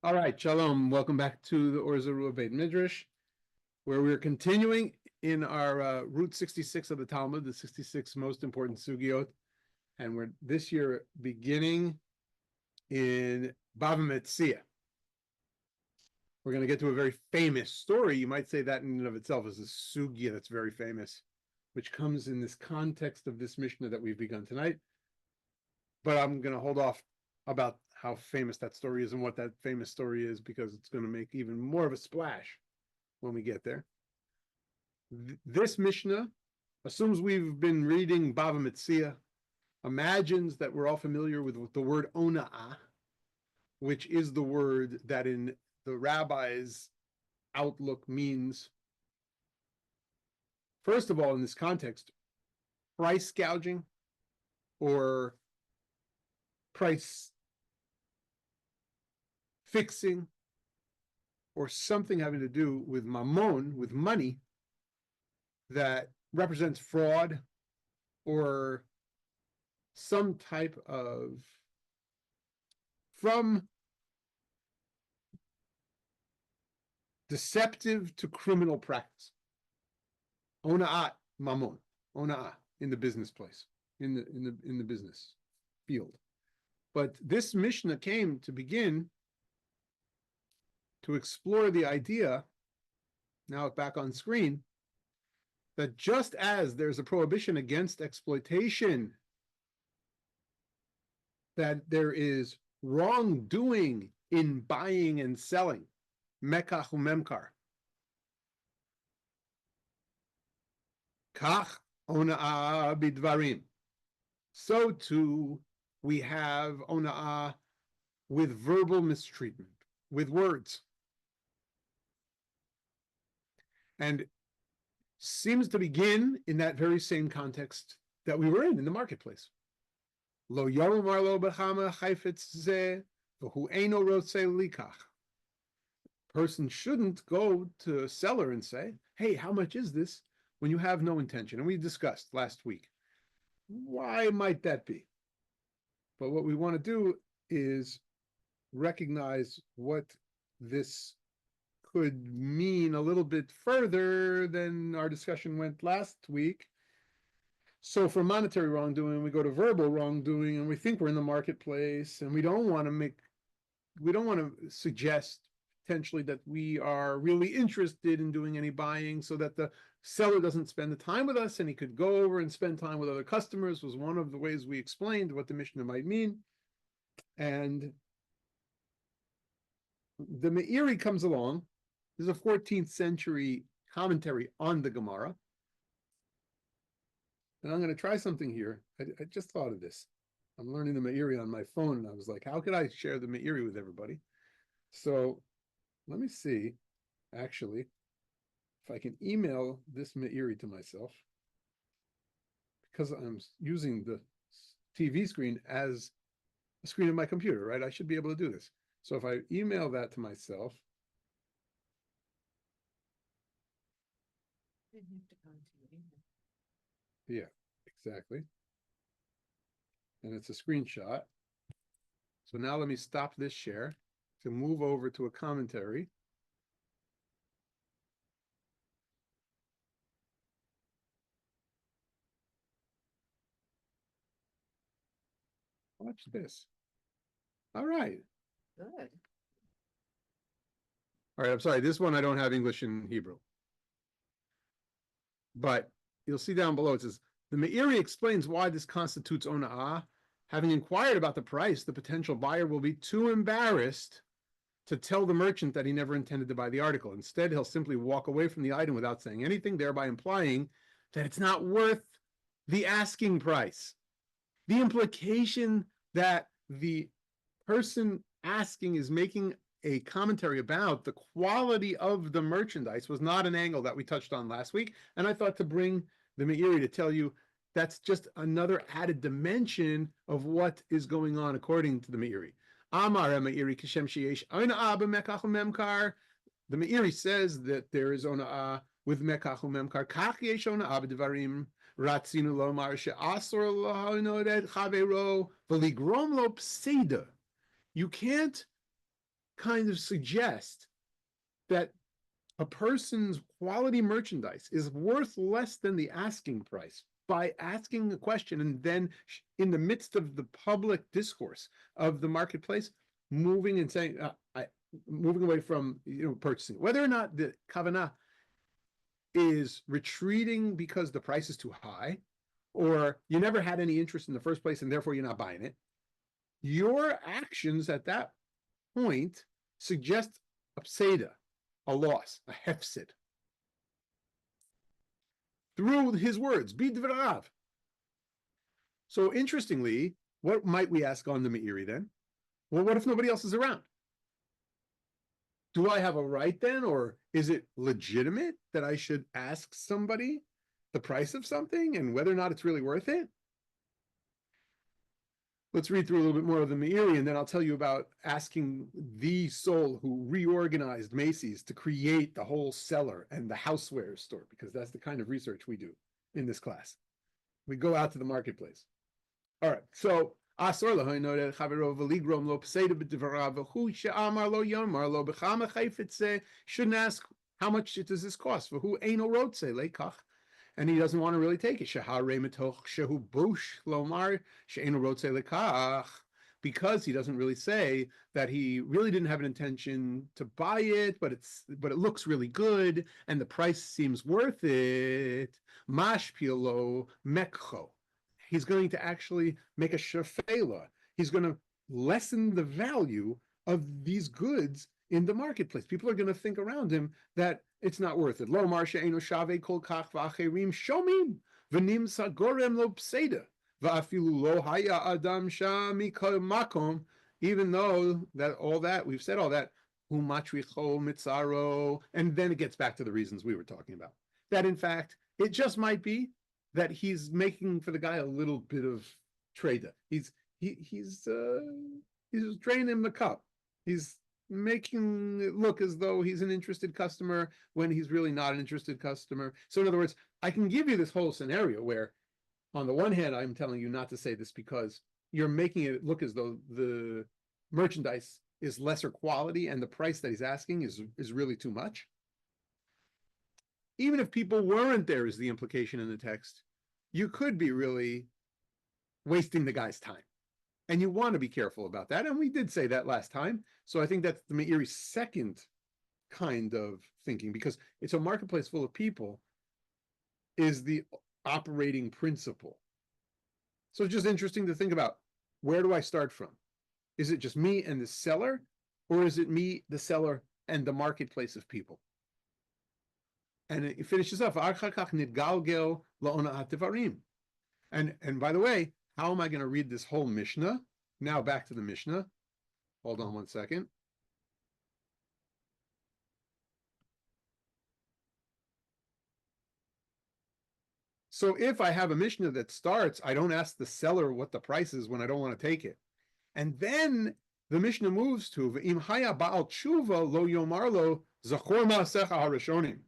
All right, Shalom. Welcome back to the Or Zarua Beit Midrash, where we're continuing in our Route 66 of the Talmud, the 66 most important sugiot, and we're this year beginning in Bava Metzia. We're going to get to a very famous story. You might say that in and of itself is a sugya that's very famous, which comes in this context of this Mishnah that we've begun tonight. But I'm going to hold off about how famous that story is and what that famous story is, because it's going to make even more of a splash when we get there. This Mishnah assumes we've been reading Bava Metzia, imagines that we're all familiar with the word ona'ah, which is the word that in the rabbi's outlook means, first of all, in this context, price gouging or price fixing, or something having to do with mammon, with money, that represents fraud or some type of, from deceptive to criminal practice. Ona'at mammon, ona'ah, in the business place, in the business field. But this Mishnah came to begin to explore the idea, now back on screen, that just as there's a prohibition against exploitation, that there is wrongdoing in buying and selling, mekach umemkar. Kach ona'ah bidvarim. So too we have ona'ah with verbal mistreatment, with words. And seems to begin in that very same context that we were in the marketplace. Lo yomar lo b'chama chayfetz zeh v'hu eino rotzeh likach. Person shouldn't go to a seller and say, hey, how much is this, when you have no intention. And we discussed last week, why might that be? But what we want to do is recognize what this could mean a little bit further than our discussion went last week. So for monetary wrongdoing, we go to verbal wrongdoing, and we think we're in the marketplace, and we don't want to suggest potentially that we are really interested in doing any buying, so that the seller doesn't spend the time with us and he could go over and spend time with other customers, was one of the ways we explained what the Mishnah might mean. And the Meiri comes along. There's a 14th century commentary on the Gemara. And I'm going to try something here. I just thought of this. I'm learning the Meiri on my phone, and I was like, how could I share the Meiri with everybody? So let me see, actually, if I can email this Meiri to myself, because I'm using the TV screen as the screen of my computer, right? I should be able to do this. So if I email that to myself, yeah, exactly. And it's a screenshot. So now let me stop this share to move over to a commentary. Watch this. All right. Good. All right, I'm sorry. This one I don't have English and Hebrew. But you'll see down below, it says, the Meiri explains why this constitutes ona'ah. Having inquired about the price, the potential buyer will be too embarrassed to tell the merchant that he never intended to buy the article. Instead, he'll simply walk away from the item without saying anything, thereby implying that it's not worth the asking price. The implication that the person asking is making a commentary about the quality of the merchandise was not an angle that we touched on last week. And I thought to bring the Meiri to tell you that's just another added dimension of what is going on according to the Meiri. Amar Meiri Kishem Sheyesh Ona'ah b'mekach u'memkar. The Meiri says that there is ona'ah with mekach u'memkar. Kach yesh ona'ah b'dvarim ratzinu lomar she'asor lahonored chaveiro v'ligrom lo pseida. You can't kind of suggest that a person's quality merchandise is worth less than the asking price by asking a question and then in the midst of the public discourse of the marketplace, moving and saying, moving away from purchasing, whether or not the kavanah is retreating because the price is too high, or you never had any interest in the first place and therefore you're not buying it. Your actions at that point suggest a pseda, a loss, a hefsid. Through his words, bidvarav. So interestingly, what might we ask on the Meiri then? Well, what if nobody else is around? Do I have a right then, or is it legitimate that I should ask somebody the price of something and whether or not it's really worth it? Let's read through a little bit more of the Meiri, and then I'll tell you about asking the soul who reorganized Macy's to create the whole cellar and the housewares store, because that's the kind of research we do in this class. We go out to the marketplace. All right, so shouldn't ask how much does this cost for who ain't lekach, and he doesn't want to really take it. Because he doesn't really say that he really didn't have an intention to buy it, but it looks really good and the price seems worth it. Mashpilo mekcho. He's going to actually make a shafela. He's going to lessen the value of these goods in the marketplace. People are going to think around him that it's not worth it. Lo marsha eno shave kol kach v'acherim shomim v'nim sagorem lo pseda v'afilu lo haya adam shami kol makom. Even though that all that we've said all that umatricho mitzaro, and then it gets back to the reasons we were talking about. That in fact it just might be that he's making for the guy a little bit of trader. He's draining him the cup. He's making it look as though he's an interested customer when he's really not an interested customer. So in other words, I can give you this whole scenario where on the one hand, I'm telling you not to say this because you're making it look as though the merchandise is lesser quality and the price that he's asking is really too much. Even if people weren't there, is the implication in the text, you could be really wasting the guy's time. And you want to be careful about that. And we did say that last time. So I think that's the Meiri's second kind of thinking, because it's a marketplace full of people is the operating principle. So it's just interesting to think about, where do I start from? Is it just me and the seller? Or is it me, the seller, and the marketplace of people? And it finishes off, and by the way, how am I going to read this whole Mishnah? Now back to the Mishnah. Hold on one second. So if I have a Mishnah that starts, I don't ask the seller what the price is when I don't want to take it. And then the Mishnah moves to V'im haya ba'al tshuva lo yomar lo zachor ma'asecha harashonim.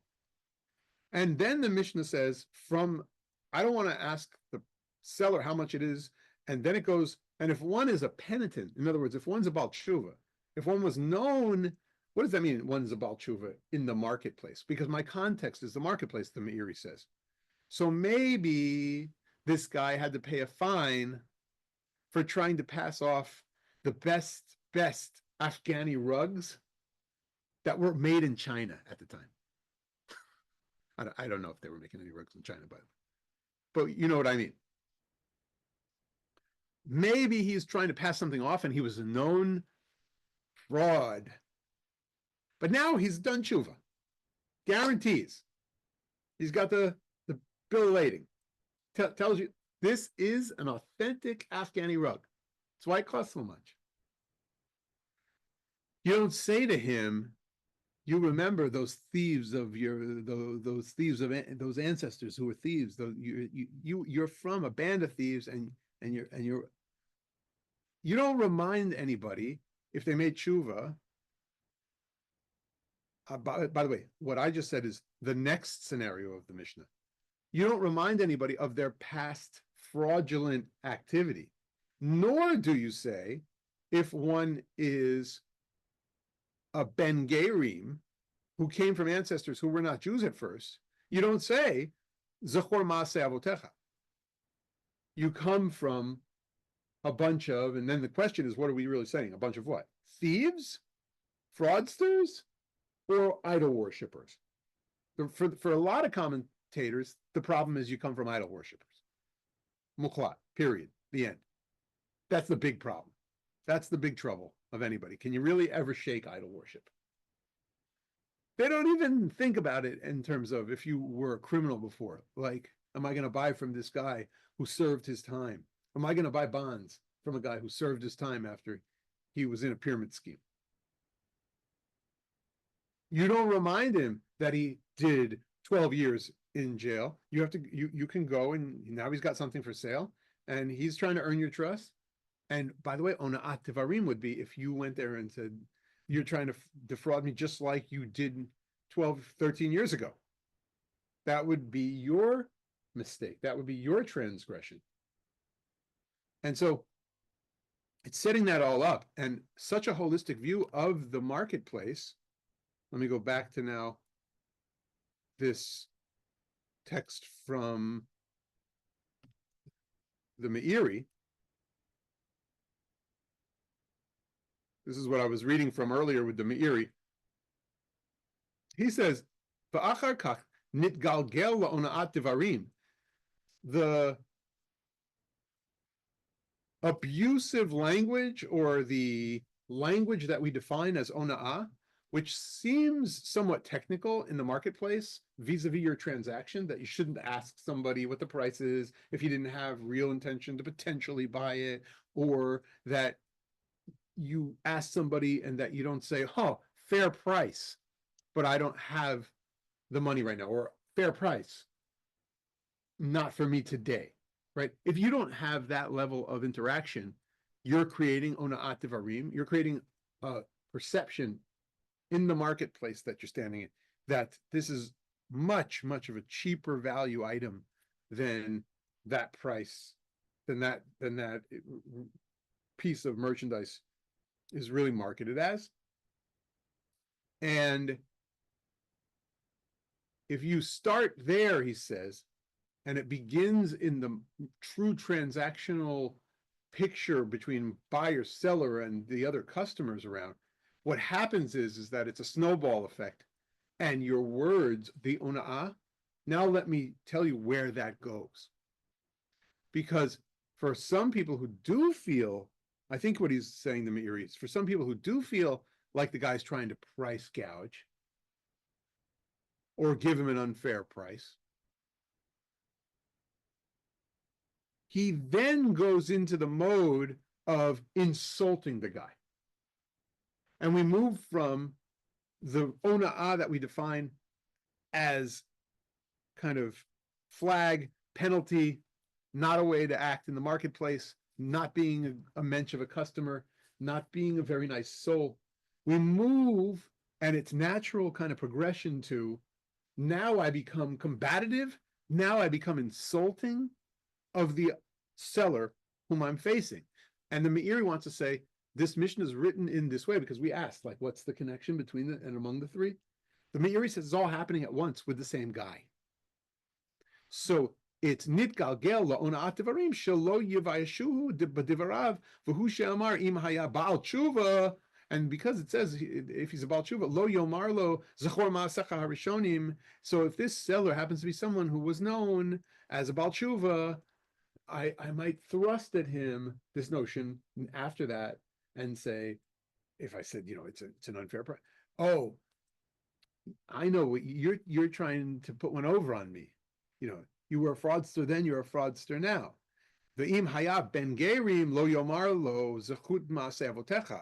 And then the Mishnah says, I don't want to ask the seller how much it is. And then it goes, and if one is a penitent, in other words, if one's a Baal Tshuva, if one was known, what does that mean, one's a Baal Tshuva in the marketplace? Because my context is the marketplace, the Meiri says. So maybe this guy had to pay a fine for trying to pass off the best Afghani rugs that were made in China at the time. I don't know if they were making any rugs in China, but you know what I mean. Maybe he's trying to pass something off and he was a known fraud. But now he's done tshuva. Guarantees. He's got the bill of lading. Tells you this is an authentic Afghani rug. That's why it costs so much. You don't say to him, you remember those thieves of those ancestors who were thieves. You're from a band of thieves, and you don't remind anybody if they made tshuva. By the way, what I just said is the next scenario of the Mishnah. You don't remind anybody of their past fraudulent activity, nor do you say if one is a Ben Gerim who came from ancestors who were not Jews at first, you don't say Zachor Maaseh Avotecha. You come from a bunch of, and then the question is, what are we really saying? A bunch of what? Thieves, fraudsters, or idol worshippers? For a lot of commentators, the problem is you come from idol worshippers. Muklat, period, the end. That's the big problem. That's the big trouble of anybody. Can you really ever shake idol worship? They don't even think about it in terms of if you were a criminal before, like, am I going to buy from this guy who served his time? Am I going to buy bonds from a guy who served his time after he was in a pyramid scheme? You don't remind him that he did 12 years in jail. You have to, you can go and now he's got something for sale and he's trying to earn your trust. And by the way, Ona'at Devarim would be if you went there and said, you're trying to defraud me just like you did 12, 13 years ago. That would be your mistake. That would be your transgression. And so it's setting that all up and such a holistic view of the marketplace. Let me go back to now this text from the Meiri. This is what I was reading from earlier with the Meiri. He says, "Va'achar kach nitgalgel la'ona'at devarim." The abusive language or the language that we define as ona'ah, which seems somewhat technical in the marketplace vis-a-vis your transaction, that you shouldn't ask somebody what the price is if you didn't have real intention to potentially buy it, or that you ask somebody and that you don't say, oh, fair price, but I don't have the money right now, or fair price, not for me today, right? If you don't have that level of interaction, you're creating ona'at devarim, you're creating a perception in the marketplace that you're standing in, that this is much, much of a cheaper value item than that price, than that piece of merchandise is really marketed as. And if you start there, he says, and it begins in the true transactional picture between buyer, seller, and the other customers around, what happens is that it's a snowball effect. And your words, the ona'ah, now let me tell you where that goes. Because for some people who do feel, I think what he's saying to Meiri is, for some people who do feel like the guy's trying to price gouge or give him an unfair price, he then goes into the mode of insulting the guy. And we move from the ona'ah that we define as kind of flag, penalty, not a way to act in the marketplace, not being a mensch of a customer, not being a very nice soul. We move, and it's natural kind of progression to, now I become combative, now I become insulting of the seller whom I'm facing. And the Meiri wants to say, this mission is written in this way, because we asked, like, what's the connection between the and among the three? The Meiri says it's all happening at once with the same guy. So it's nitgalgel la'ona'at devarim shelo yivayeshuhu b'divarav v'hu she'amar im haya ba'al tshuva. And because it says if he's a ba'al tshuva, lo yomar lo zachor ma'asecha harishonim. So if this seller happens to be someone who was known as a ba'al tshuva, I might thrust at him this notion after that and say, if I said, it's an unfair price. Oh, I know what you're trying to put one over on me. You were a fraudster then, you're a fraudster now. Ve'im hayab ben gerim lo yomar lo zechut ma'aseh avotecha.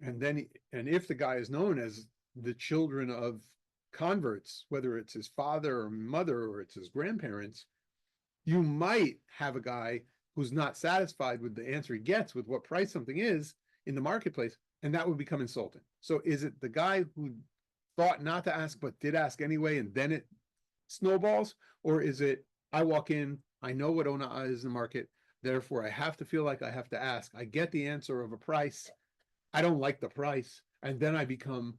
And if the guy is known as the children of converts, whether it's his father or mother or it's his grandparents, you might have a guy who's not satisfied with the answer he gets with what price something is in the marketplace, and that would become insulting. So is it the guy who thought not to ask but did ask anyway, and then it snowballs? Or is it, I walk in, I know what ona'ah is in the market, therefore I have to feel like I have to ask. I get the answer of a price. I don't like the price. And then I become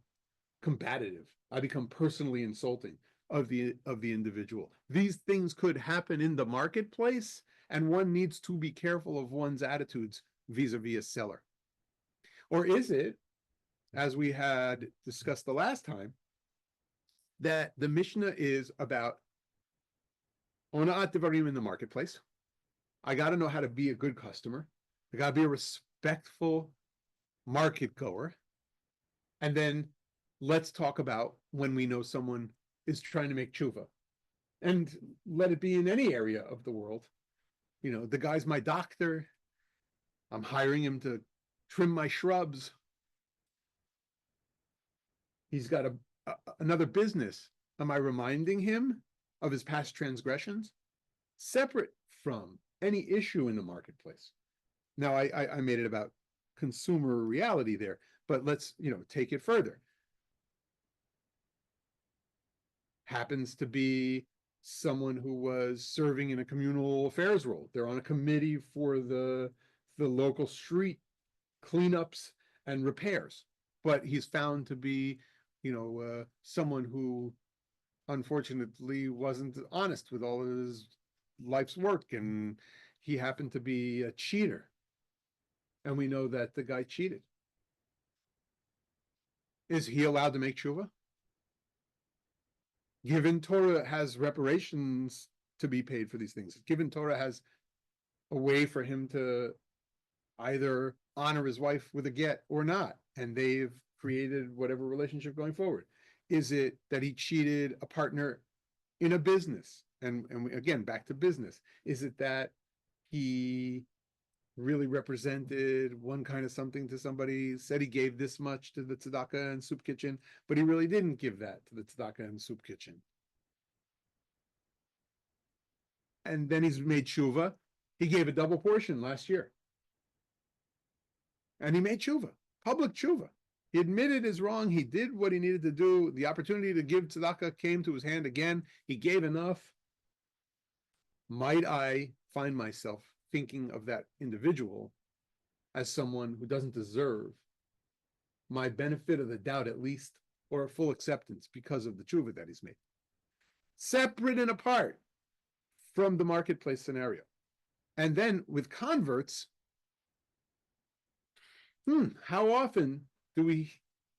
combative. I become personally insulting of the individual. These things could happen in the marketplace, and one needs to be careful of one's attitudes vis-a-vis a seller. Or is it, as we had discussed the last time, that the Mishnah is about ona'at devarim in the marketplace? I got to know how to be a good customer. I got to be a respectful market goer. And then let's talk about when we know someone is trying to make tshuva. And let it be in any area of the world. You know, the guy's my doctor. I'm hiring him to trim my shrubs. He's got another business. Am I reminding him of his past transgressions? Separate from any issue in the marketplace. Now, I made it about consumer reality there, but let's, take it further. Happens to be someone who was serving in a communal affairs role. They're on a committee for the local street cleanups and repairs, but he's found to be, someone who unfortunately wasn't honest with all of his life's work, and he happened to be a cheater. And we know that the guy cheated. Is he allowed to make tshuva? Given Torah has reparations to be paid for these things, given Torah has a way for him to either honor his wife with a get or not, and they've created whatever relationship going forward. Is it that he cheated a partner in a business? And again, back to business. Is it that he really represented one kind of something to somebody, said he gave this much to the tzedakah and soup kitchen, but he really didn't give that to the tzedakah and soup kitchen? And then he's made tshuva. He gave a double portion last year. And he made tshuva, public tshuva. He admitted his wrong. He did what he needed to do. The opportunity to give tzedakah came to his hand again. He gave enough. Might I find myself thinking of that individual as someone who doesn't deserve my benefit of the doubt, at least, or a full acceptance because of the tshuva that he's made? Separate and apart from the marketplace scenario. And then with converts, how often do we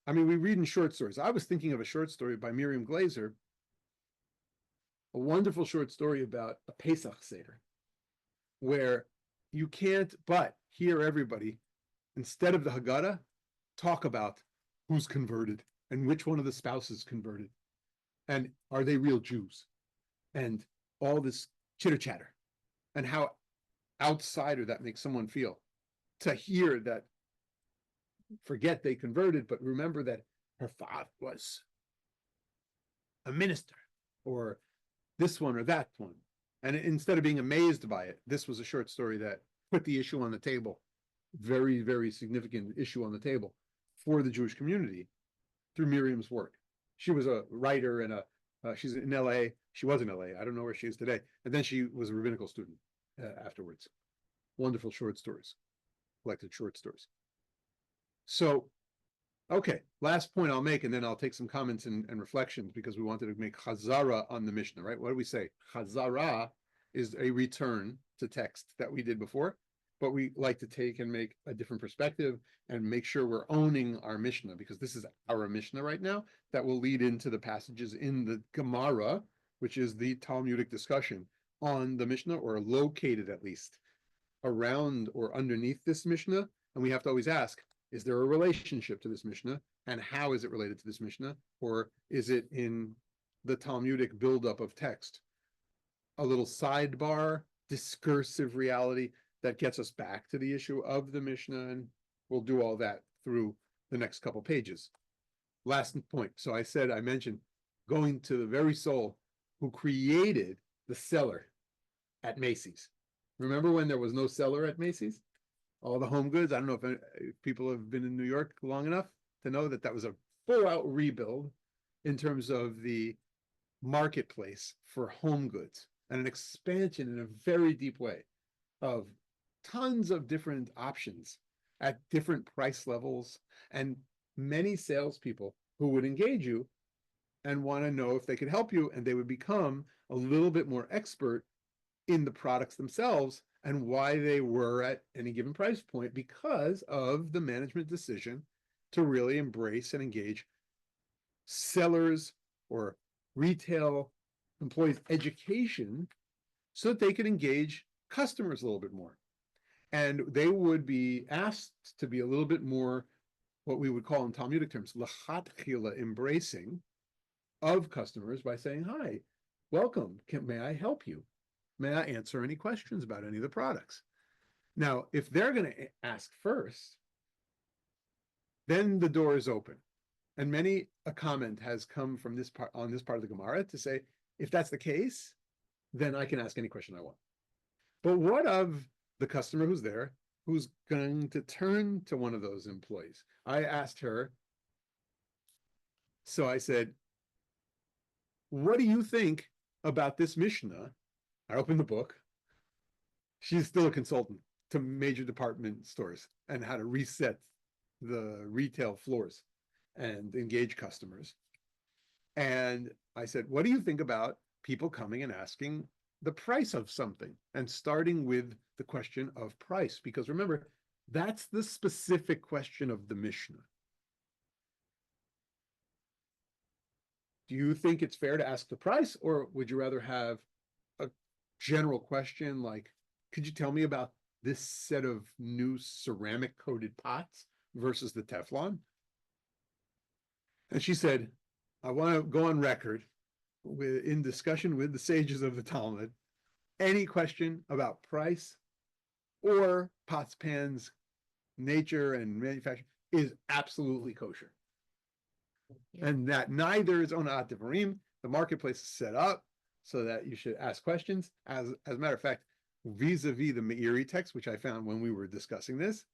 read in short stories. I was thinking of a short story by Miriam Glazer, a wonderful short story about a Pesach Seder, where you can't but hear everybody, instead of the Haggadah, talk about who's converted and which one of the spouses converted, and are they real Jews, and all this chitter chatter, and how outsider that makes someone feel to hear that. Forget they converted, but remember that her father was a minister, or this one or that one. And instead of being amazed by it, this was a short story that put the issue on the table, very, very significant issue on the table for the Jewish community through Miriam's work. She was a writer and she's in LA. She was in LA. I don't know where she is today. And then she was a rabbinical student afterwards. Wonderful short stories, collected short stories. So, okay, last point I'll make, and then I'll take some comments and reflections, because we wanted to make chazara on the Mishnah, right? What do we say? Chazara is a return to text that we did before, but we like to take and make a different perspective and make sure we're owning our Mishnah, because this is our Mishnah right now that will lead into the passages in the Gemara, which is the Talmudic discussion on the Mishnah, or located at least around or underneath this Mishnah. And we have to always ask, is there a relationship to this Mishnah, and how is it related to this Mishnah? Or is it in the Talmudic buildup of text a little sidebar, discursive reality that gets us back to the issue of the Mishnah? And we'll do all that through the next couple pages. Last point. So I mentioned going to the very soul who created the seller at Macy's. Remember when there was no seller at Macy's? All the home goods. I don't know if people have been in New York long enough to know that was a full-out rebuild in terms of the marketplace for home goods, and an expansion in a very deep way of tons of different options at different price levels, and many salespeople who would engage you and want to know if they could help you, and they would become a little bit more expert in the products themselves and why they were at any given price point because of the management decision to really embrace and engage sellers or retail employees' education so that they could engage customers a little bit more. And they would be asked to be a little bit more what we would call in Talmudic terms, lachatchila, embracing of customers by saying, hi, welcome, may I help you? May I answer any questions about any of the products? Now, if they're going to ask first, then the door is open. And many a comment has come from this part on this part of the Gemara to say, if that's the case, then I can ask any question I want. But what of the customer who's there, who's going to turn to one of those employees? I asked her, so I said, what do you think about this Mishnah? I opened the book. She's still a consultant to major department stores and how to reset the retail floors and engage customers. And I said, what do you think about people coming and asking the price of something and starting with the question of price? Because remember, that's the specific question of the Mishnah. Do you think it's fair to ask the price, or would you rather have a general question like, could you tell me about this set of new ceramic coated pots versus the Teflon? And she said, I want to go on record in discussion with the sages of the Talmud, any question about price or pots, pans, nature, and manufacturing is absolutely kosher. And that neither is onat devarim. The marketplace is set up so that you should ask questions. As a matter of fact, vis-a-vis the Meiri text, which I found when we were discussing this,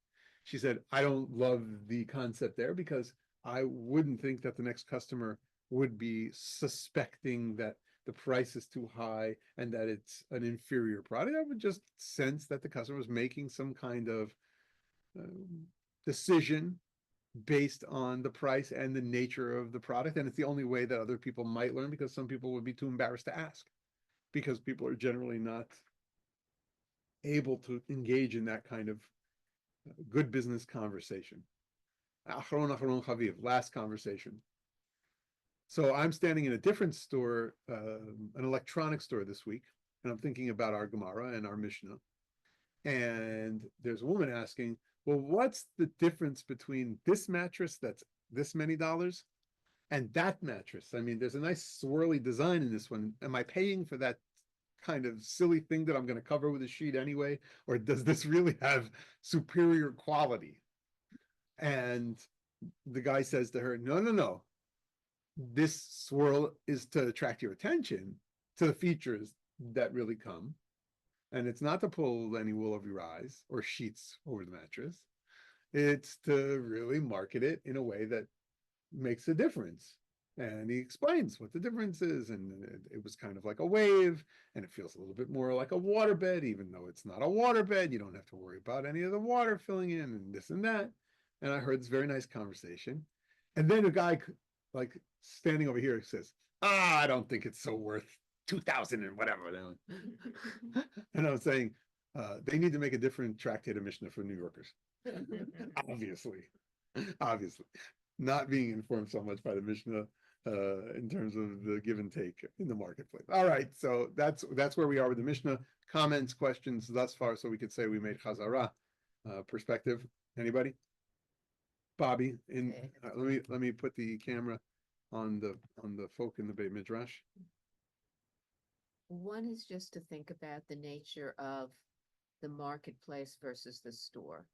she said, I don't love the concept there because I wouldn't think that the next customer would be suspecting that the price is too high and that it's an inferior product. I would just sense that the customer is making some kind of decision based on the price and the nature of the product. And it's the only way that other people might learn, because some people would be too embarrassed to ask, because people are generally not able to engage in that kind of good business conversation. Last conversation. So I'm standing in a different store, an electronics store this week, and I'm thinking about our Gemara and our Mishnah. And there's a woman asking, well, what's the difference between this mattress that's this many dollars and that mattress? I mean, there's a nice swirly design in this one. Am I paying for that kind of silly thing that I'm going to cover with a sheet anyway? Or does this really have superior quality? And the guy says to her, no, no, no. This swirl is to attract your attention to the features that really come. And it's not to pull any wool over your eyes or sheets over the mattress. It's to really market it in a way that makes a difference. And he explains what the difference is. And it was kind of like a wave, and it feels a little bit more like a waterbed, even though it's not a waterbed. You don't have to worry about any of the water filling in and this and that. And I heard this very nice conversation. And then a guy like standing over here says, I don't think it's so worth 2,000 and whatever. And I was saying, they need to make a different tractate of Mishnah for New Yorkers. Obviously, not being informed so much by the Mishnah in terms of the give and take in the marketplace. All right, so that's where we are with the Mishnah. Comments, questions thus far, so we could say we made Chazara perspective. Anybody? Bobby, let me put the camera on the folk in the Beit Midrash. One is just to think about the nature of the marketplace versus the store.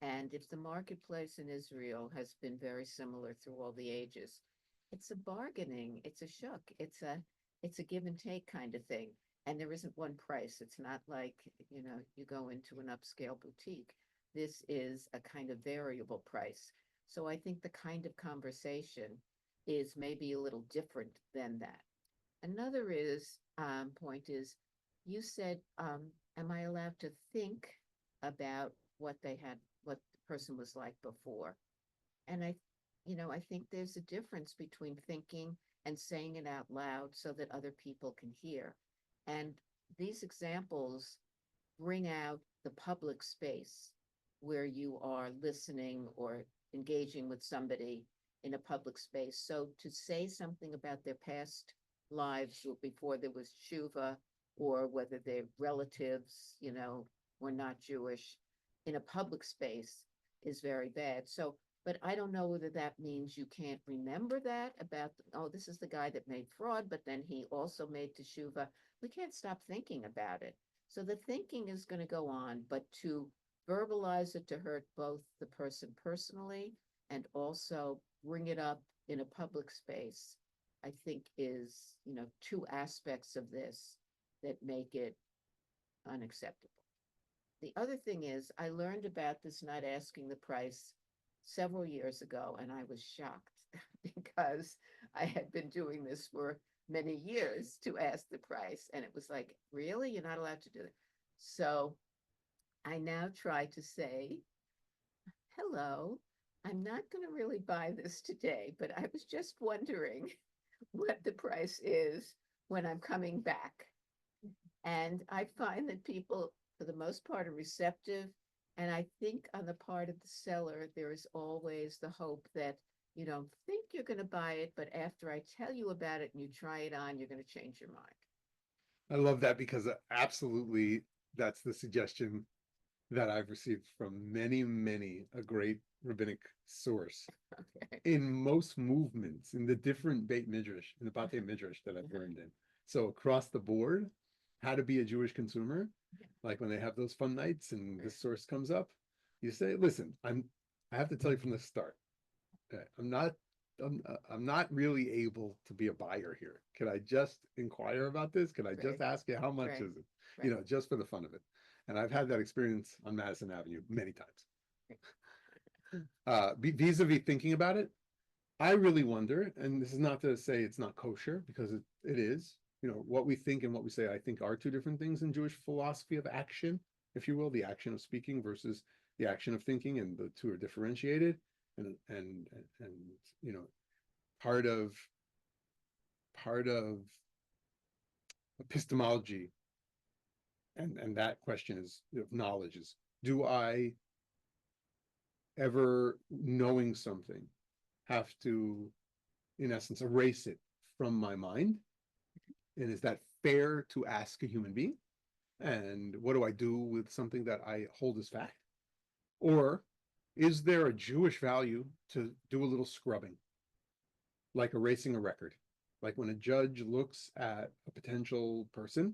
And if the marketplace in Israel has been very similar through all the ages, it's a bargaining, it's a shuk, it's a give and take kind of thing. And there isn't one price. It's not like, you go into an upscale boutique. This is a kind of variable price. So I think the kind of conversation is maybe a little different than that. Another point is, you said, am I allowed to think about what the person was like before? And I think there's a difference between thinking and saying it out loud so that other people can hear. And these examples bring out the public space where you are listening or engaging with somebody in a public space. So to say something about their past lives before there was tshuva, or whether they're relatives, or not Jewish, in a public space is very bad. So, but I don't know whether that means you can't remember that about, oh, this is the guy that made fraud, but then he also made teshuva. We can't stop thinking about it. So the thinking is going to go on, but to verbalize it to hurt both the person personally and also bring it up in a public space, I think is, two aspects of this that make it unacceptable. The other thing is, I learned about this not asking the price several years ago, and I was shocked because I had been doing this for many years to ask the price. And it was like, really? You're not allowed to do it. So I now try to say, hello, I'm not going to really buy this today, but I was just wondering what the price is when I'm coming back. And I find that people, for the most part, are receptive. And I think on the part of the seller, there is always the hope that you don't think you're going to buy it, but after I tell you about it and you try it on, you're going to change your mind. I love that because absolutely that's the suggestion that I've received from many, many a great rabbinic source Okay. in most movements in the different Beit Midrash, in the Batei Midrash that I've learned in. So across the board, how to be a Jewish consumer, like when they have those fun nights and this source comes up, you say, listen, I have to tell you from the start, I'm not really able to be a buyer here. Can I just inquire about this? Can I just Right. ask you how much Right. is it? Right. Just for the fun of it. And I've had that experience on Madison Avenue many times. Vis-a-vis thinking about it, I really wonder, and this is not to say it's not kosher, because it is, what we think and what we say, I think are two different things in Jewish philosophy of action, if you will, the action of speaking versus the action of thinking, and the two are differentiated. And part of epistemology and that question is knowledge is, do I ever, knowing something, have to, in essence, erase it from my mind? And is that fair to ask a human being? And what do I do with something that I hold as fact? Or is there a Jewish value to do a little scrubbing, like erasing a record? Like when a judge looks at a potential person,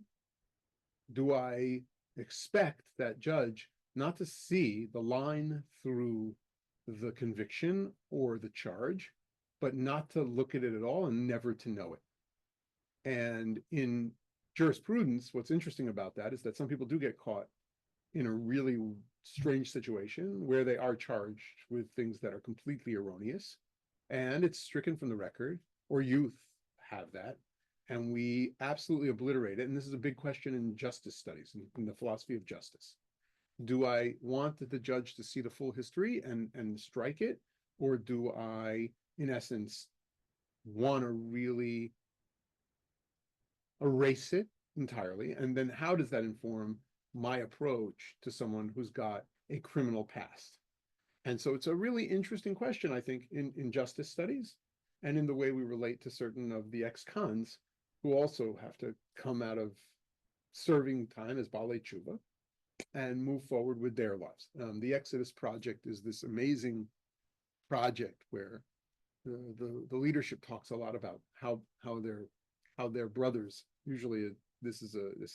do I expect that judge not to see the line through the conviction or the charge, but not to look at it at all and never to know it? And in jurisprudence, what's interesting about that is that some people do get caught in a really strange situation where they are charged with things that are completely erroneous, and it's stricken from the record, or youth have that, and we absolutely obliterate it. And this is a big question in justice studies, in the philosophy of justice. Do I want the judge to see the full history and strike it, or do I, in essence, want to really erase it entirely? And then how does that inform my approach to someone who's got a criminal past? And so it's a really interesting question, I think, in justice studies and in the way we relate to certain of the ex-cons who also have to come out of serving time as Balei Tshuva and move forward with their lives. The Exodus Project is this amazing project where the leadership talks a lot about how their brothers, usually this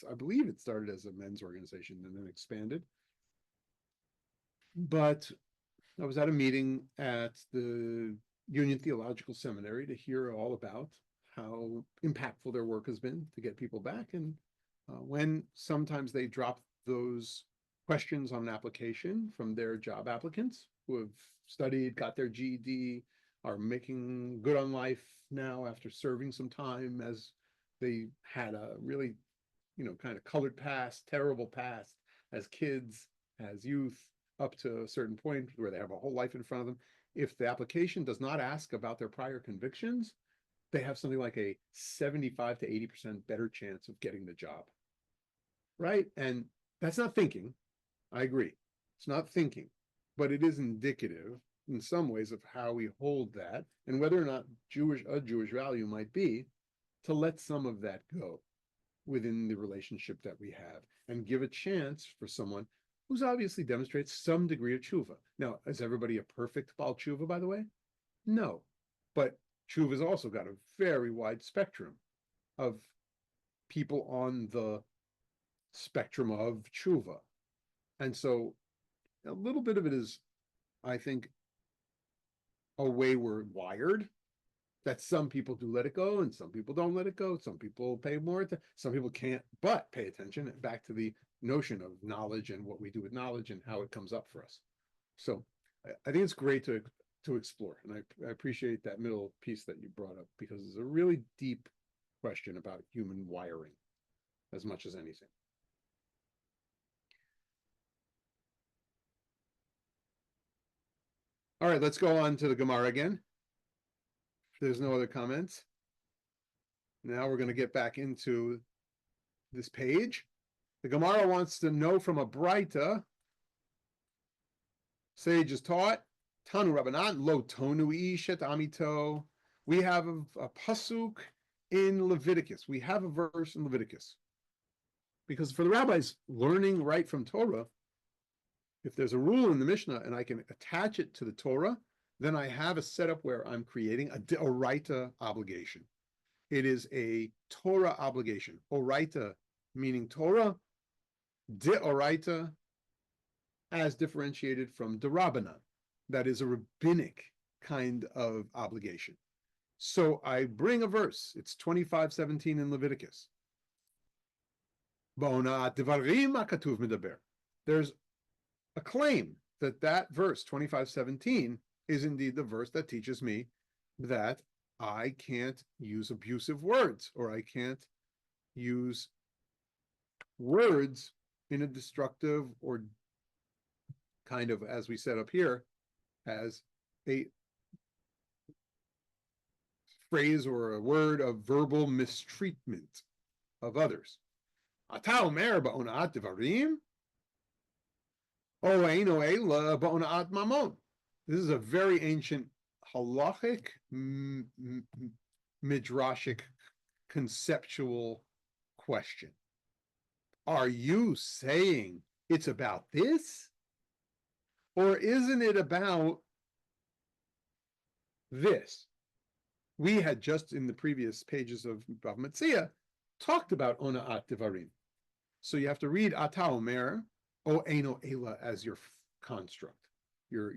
I believe it started as a men's organization and then expanded. But I was at a meeting at the Union Theological Seminary to hear all about how impactful their work has been to get people back. And when sometimes they drop those questions on an application from their job applicants who have studied, got their GED, are making good on life now after serving some time, as they had a really, kind of colored past, terrible past as kids, as youth, up to a certain point where they have a whole life in front of them. if the application does not ask about their prior convictions, they have something like a 75 to 80% better chance of getting the job. Right? And that's not thinking. I agree. It's not thinking, but it is indicative in some ways of how we hold that and whether or not a Jewish value might be to let some of that go within the relationship that we have and give a chance for someone who's obviously demonstrates some degree of tshuva. Now, is everybody a perfect Baal tshuva, by the way? No, but tshuva has also got a very wide spectrum of people on the spectrum of tshuva. And so a little bit of it is, I think, a way we're wired, that some people do let it go and some people don't let it go. Some people pay more, some people can't but pay attention. Back to the notion of knowledge and what we do with knowledge and how it comes up for us. So I think it's great to explore. And I appreciate that middle piece that you brought up, because it's a really deep question about human wiring as much as anything. All right, let's go on to the Gemara again. If there's no other comments. Now we're going to get back into this page. The Gemara wants to know from a Braita. Sage is taught, Tanu Rabbanan, Lo Tonu Ishet Amito. We have a pasuk in Leviticus. We have a verse in Leviticus. Because for the rabbis, learning right from Torah, if there's a rule in the Mishnah and I can attach it to the Torah, then I have a setup where I'm creating a Oraita obligation. It is a Torah obligation. Oraita meaning Torah, Deoraita as differentiated from Derabanan. That is a rabbinic kind of obligation. So I bring a verse. It's 25:17 in Leviticus. There's a claim that verse 25:17 is indeed the verse that teaches me that I can't use abusive words, or I can't use words in a destructive or kind of, as we set up here, as a phrase or a word of verbal mistreatment of others. Ata omer ba'ona'at devarim, o eino ela ba'ona'at mamon. This is a very ancient halachic, midrashic, conceptual question. Are you saying it's about this? Or isn't it about this? We had just in the previous pages of Bava Metzia talked about ona'at devarim. So you have to read ata omer o eino ela as your construct, your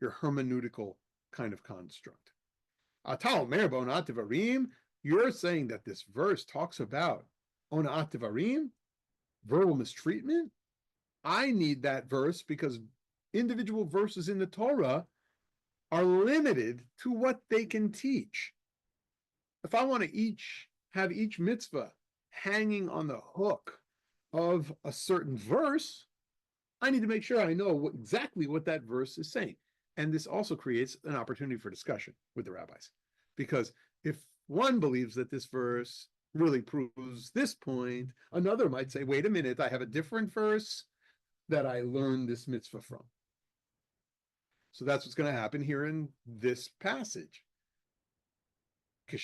hermeneutical kind of construct. Ata omer ba'ona'at devarim. You're saying that this verse talks about ona'at devarim, verbal mistreatment. I need that verse because individual verses in the Torah are limited to what they can teach. If I want to have each mitzvah hanging on the hook of a certain verse, I need to make sure I know exactly what that verse is saying. And this also creates an opportunity for discussion with the rabbis. Because if one believes that this verse really proves this point, another might say, wait a minute, I have a different verse that I learned this mitzvah from. So that's what's going to happen here in this passage. When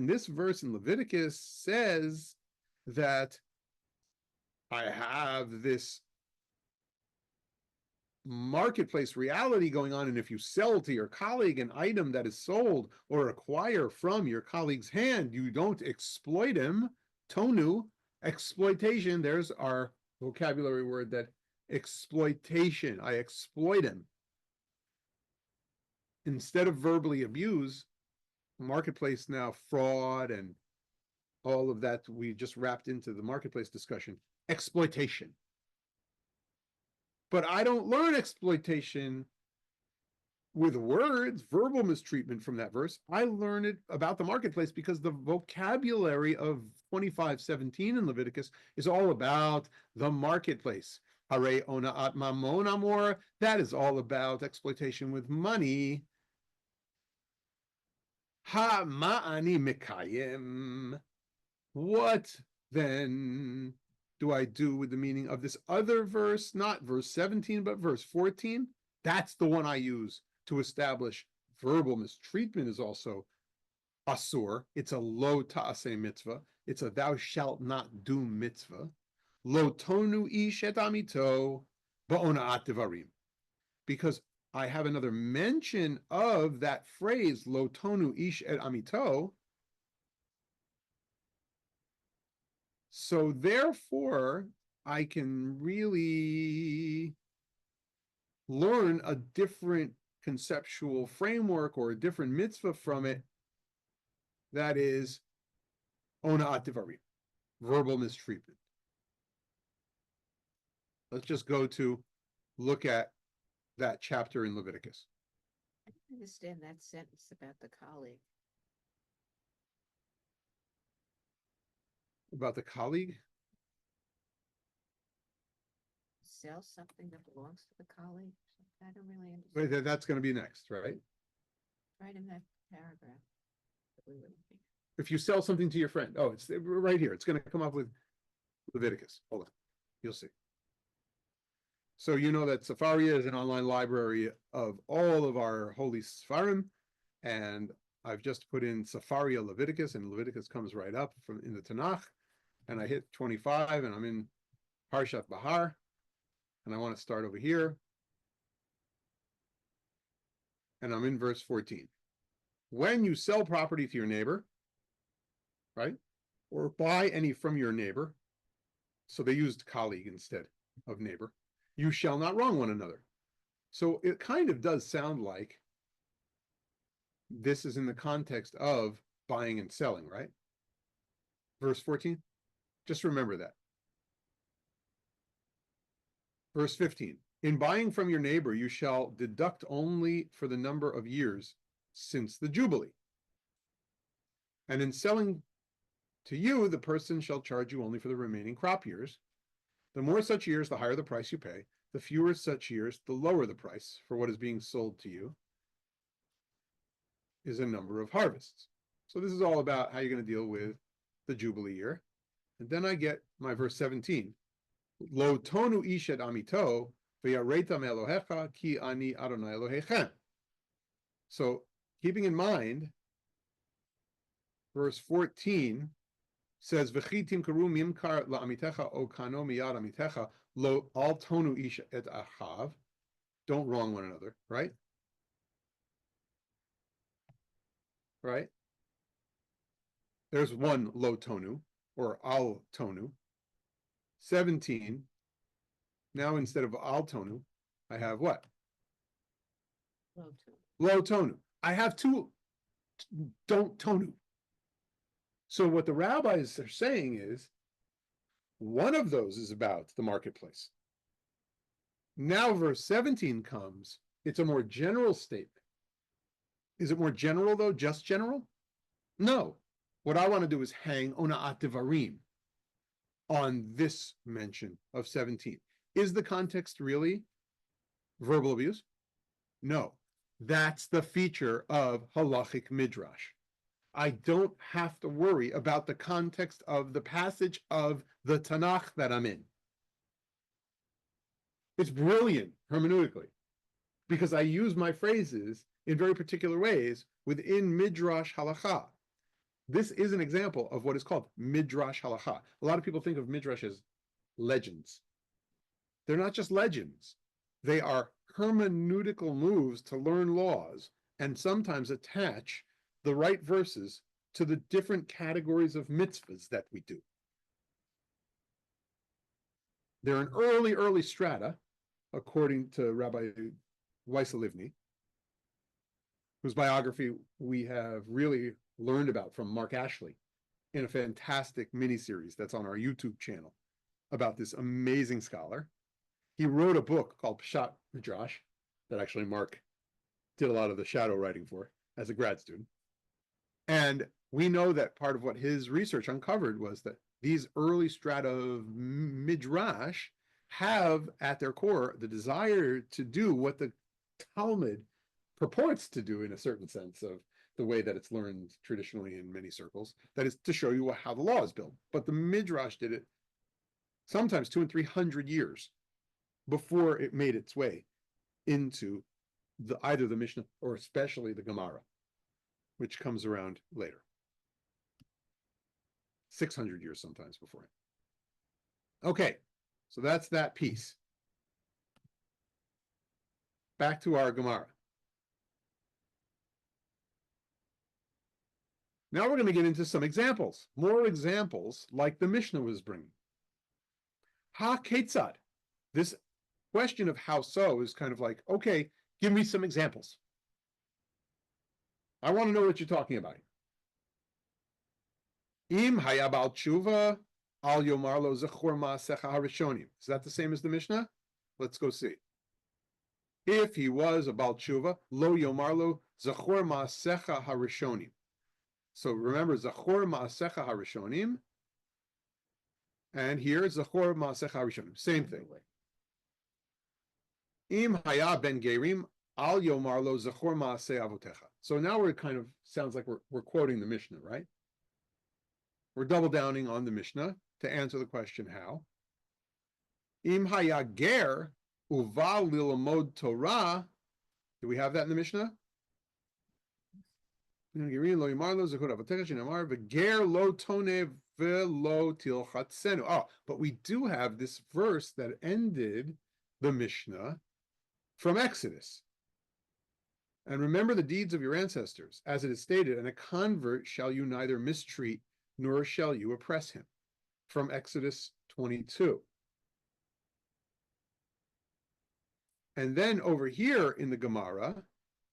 this verse in Leviticus says that I have this marketplace reality going on, and if you sell to your colleague an item that is sold or acquire from your colleague's hand, you don't exploit him. Tonu, exploitation, there's our vocabulary word, that exploitation, I exploit him. Instead of verbally abuse, marketplace now, fraud and all of that we just wrapped into the marketplace discussion, exploitation. But I don't learn exploitation with words, verbal mistreatment from that verse, I learned it about the marketplace because the vocabulary of 25:17 in Leviticus is all about the marketplace. Hare ona at mamon amor, that is all about exploitation with money. Ha ma'ani mikayim. What then do I do with the meaning of this other verse, not verse 17, but verse 14? That's the one I use to establish verbal mistreatment is also asur. It's a lo ta'aseh mitzvah. It's a thou shalt not do mitzvah. Lo tonu ish et amito ba'ona'at devarim. Because I have another mention of that phrase, lo tonu ish et amito. So therefore, I can really learn a different conceptual framework or a different mitzvah from it. That is ona'at devarim, verbal mistreatment. Let's just go to look at that chapter in Leviticus. I don't understand that sentence about the colleague. About the colleague? Sell something that belongs to the colleague? I don't really understand. Wait, that's going to be next, right? Right in that paragraph that we were looking. If you sell something to your friend, oh, it's right here. It's going to come up with Leviticus. Hold on. You'll see. So you know that Sefaria is an online library of all of our holy Sefarim, and I've just put in Sefaria Leviticus, and Leviticus comes right up from in the Tanakh, and I hit 25, and I'm in Parshat Bahar, and I want to start over here, and I'm in verse 14. When you sell property to your neighbor, right, or buy any from your neighbor, so they used colleague instead of neighbor, you shall not wrong one another. So it kind of does sound like this is in the context of buying and selling, right? Verse 14, just remember that. Verse 15, in buying from your neighbor, you shall deduct only for the number of years since the Jubilee. And in selling to you, the person shall charge you only for the remaining crop years. The more such years, the higher the price you pay. The fewer such years, the lower the price for what is being sold to you is a number of harvests. So this is all about how you're going to deal with the Jubilee year. And then I get my verse 17. Lo tonu ish et amito v'yaretam Elohecha ki ani Adonai Elohechem. So keeping in mind, verse 14 says v'chitim karu mimkar la'amitecha o kano miyad amitecha lo al tonu ish et achav. Don't wrong one another, right? Right? There's one lo tonu or al tonu. 17. Now instead of al tonu, I have what? Lo tonu. I have two don't tonu. So what the rabbis are saying is one of those is about the marketplace. Now verse 17 comes, it's a more general statement. Is it more general though, just general? No. What I want to do is hang ona'at devarim on this mention of 17. Is the context really verbal abuse? No. That's the feature of halachic midrash. I don't have to worry about the context of the passage of the Tanakh that I'm in. It's brilliant hermeneutically because I use my phrases in very particular ways within midrash halacha. This is an example of what is called midrash halacha. A lot of people think of midrash as legends. They're not just legends. They are hermeneutical moves to learn laws and sometimes attach the right verses to the different categories of mitzvahs that we do. They're an early strata, according to Rabbi Weissel Livni, whose biography we have really learned about from Mark Ashley in a fantastic miniseries that's on our YouTube channel about this amazing scholar. He wrote a book called Pshat Midrash that actually Mark did a lot of the shadow writing for as a grad student. And we know that part of what his research uncovered was that these early strata of Midrash have at their core the desire to do what the Talmud purports to do in a certain sense of the way that it's learned traditionally in many circles, that is to show you how the law is built. But the Midrash did it sometimes 200 and 300 years before it made its way into either the Mishnah or especially the Gemara, which comes around later. 600 years sometimes before it. Okay, so that's that piece. Back to our Gemara. Now we're going to get into some examples, more examples like the Mishnah was bringing. Ha ketzad. This question of how so is kind of like, okay, give me some examples. I want to know what you're talking about. Im hayabal tshuva al yomar lo zechor ma'asecha harishonim. Is that the same as the Mishnah? Let's go see. If he was a bal tshuva, lo yomar lo zechor ma'asecha harishonim. So remember, zechor ma'asecha harishonim, and here zechor ma'asecha harishonim. Same thing. Im haya ben gerim al yomar lo zechor ma'aseh avotecha. So now we're kind of sounds like we're quoting the Mishnah, right? We're double downing on the Mishnah to answer the question how. Im haya ger uva lilamod Torah. Do we have that in the Mishnah? Oh, but we do have this verse that ended the Mishnah from Exodus. And remember the deeds of your ancestors, as it is stated, and a convert shall you neither mistreat nor shall you oppress him. From Exodus 22. And then over here in the Gemara,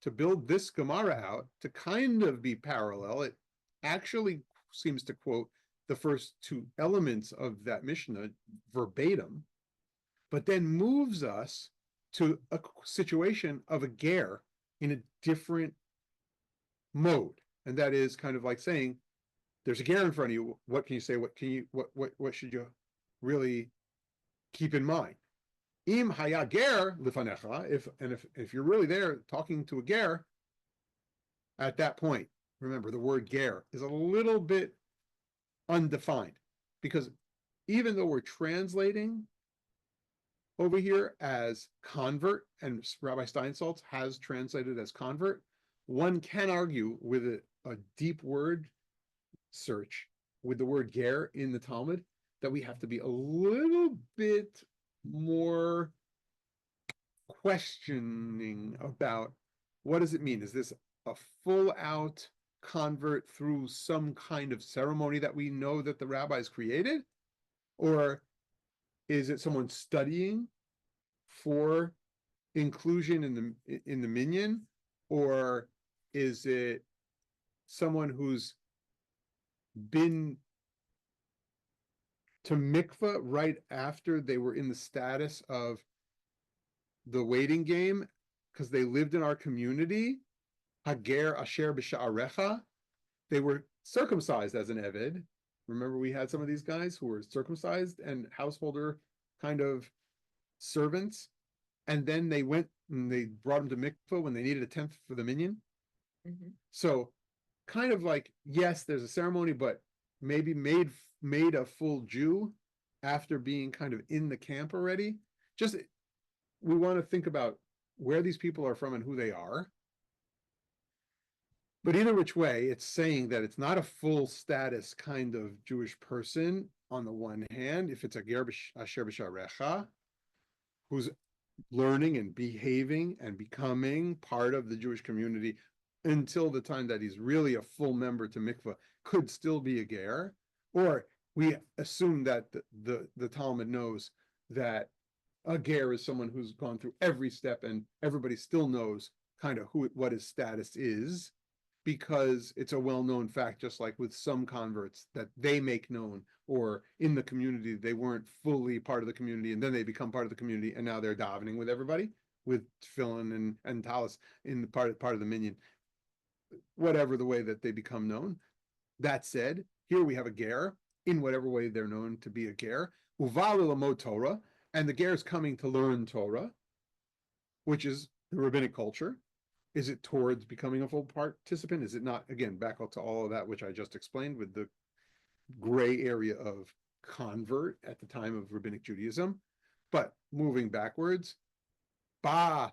to build this Gemara out, to kind of be parallel, it actually seems to quote the first two elements of that Mishnah verbatim, but then moves us to a situation of a ger in a different mode. And that is kind of like saying, there's a ger in front of you. What can you say? What should you really keep in mind? Im haya ger lifanecha, if you're really there talking to a ger, at that point, remember the word ger is a little bit undefined, because even though we're translating over here as convert, and Rabbi Steinsaltz has translated as convert, one can argue with a deep word search with the word ger in the Talmud that we have to be a little bit more questioning about what does it mean? Is this a full out convert through some kind of ceremony that we know that the rabbis created? Or is it someone studying for inclusion in the minyan? Or is it someone who's been to mikvah right after they were in the status of the waiting game because they lived in our community? Hager asher b'sha'arecha. They were circumcised as an eved. Remember, we had some of these guys who were circumcised and householder kind of servants, and then they went and they brought them to mikvah when they needed a tenth for the minyan. Mm-hmm. So kind of like, yes, there's a ceremony, but maybe made a full Jew after being kind of in the camp already. Just, we want to think about where these people are from and who they are. But either which way, it's saying that it's not a full status kind of Jewish person on the one hand, if it's a ger asher b'sha'arecha, who's learning and behaving and becoming part of the Jewish community until the time that he's really a full member to mikvah, could still be a ger. Or we assume that the Talmud knows that a ger is someone who's gone through every step and everybody still knows kind of what his status is, because it's a well-known fact, just like with some converts that they make known, or in the community, they weren't fully part of the community and then they become part of the community and now they're davening with everybody. with tefillin and talis in the part of the minyan, whatever the way that they become known. That said, here we have a ger in whatever way they're known to be a ger, uval lamod Torah, and the ger is coming to learn Torah, which is the rabbinic culture. Is it towards becoming a full participant? Is it not? Again, back up to all of that which I just explained with the gray area of convert at the time of rabbinic Judaism. But moving backwards, ba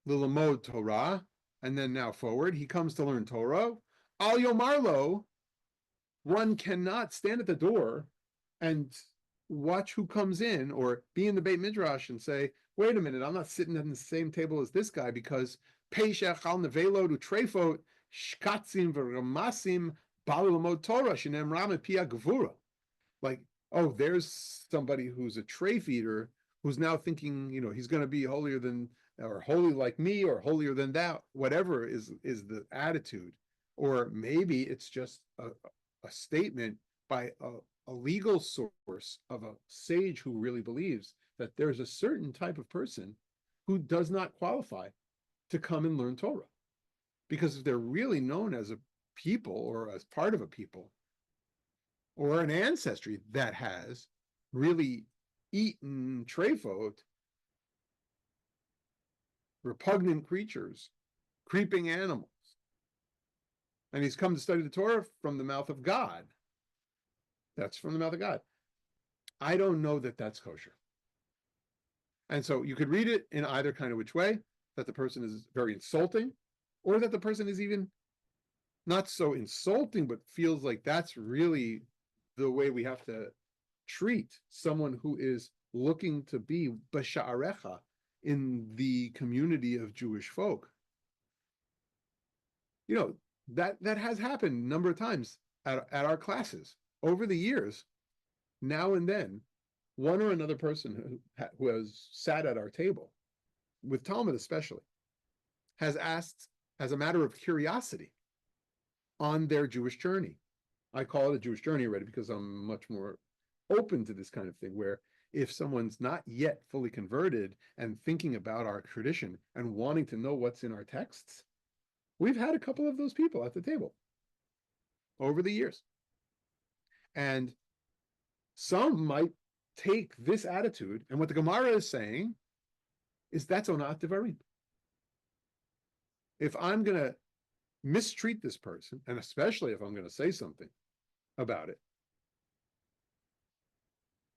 lilamod Torah, and then now forward, he comes to learn Torah. Al yomarlo, one cannot stand at the door and watch who comes in or be in the Beit Midrash and say, wait a minute, I'm not sitting at the same table as this guy because Peshach al nevelot utrefot shkatzim v'ramasim balulamod Torah shenem ram pia gevura. Like, oh, there's somebody who's a tray feeder who's now thinking, he's going to be holier than, or holy like me, or holier than that, whatever is the attitude. Or maybe it's just a statement by a legal source of a sage who really believes that there's a certain type of person who does not qualify to come and learn Torah. Because if they're really known as a people or as part of a people or an ancestry that has really eaten trephot, repugnant creatures, creeping animals, and he's come to study the Torah from the mouth of God. That's from the mouth of God. I don't know that that's kosher. And so you could read it in either kind of which way, that the person is very insulting, or that the person is even not so insulting, but feels like that's really the way we have to treat someone who is looking to be b'sha'arecha in the community of Jewish folk. That has happened a number of times at our classes over the years. Now and then, one or another person who has sat at our table, with Talmud especially, has asked, as a matter of curiosity, on their Jewish journey. I call it a Jewish journey already because I'm much more open to this kind of thing, where if someone's not yet fully converted and thinking about our tradition and wanting to know what's in our texts, we've had a couple of those people at the table over the years. And some might take this attitude, and what the Gemara is saying is that's onat devarim. If I'm going to mistreat this person, and especially if I'm going to say something about it,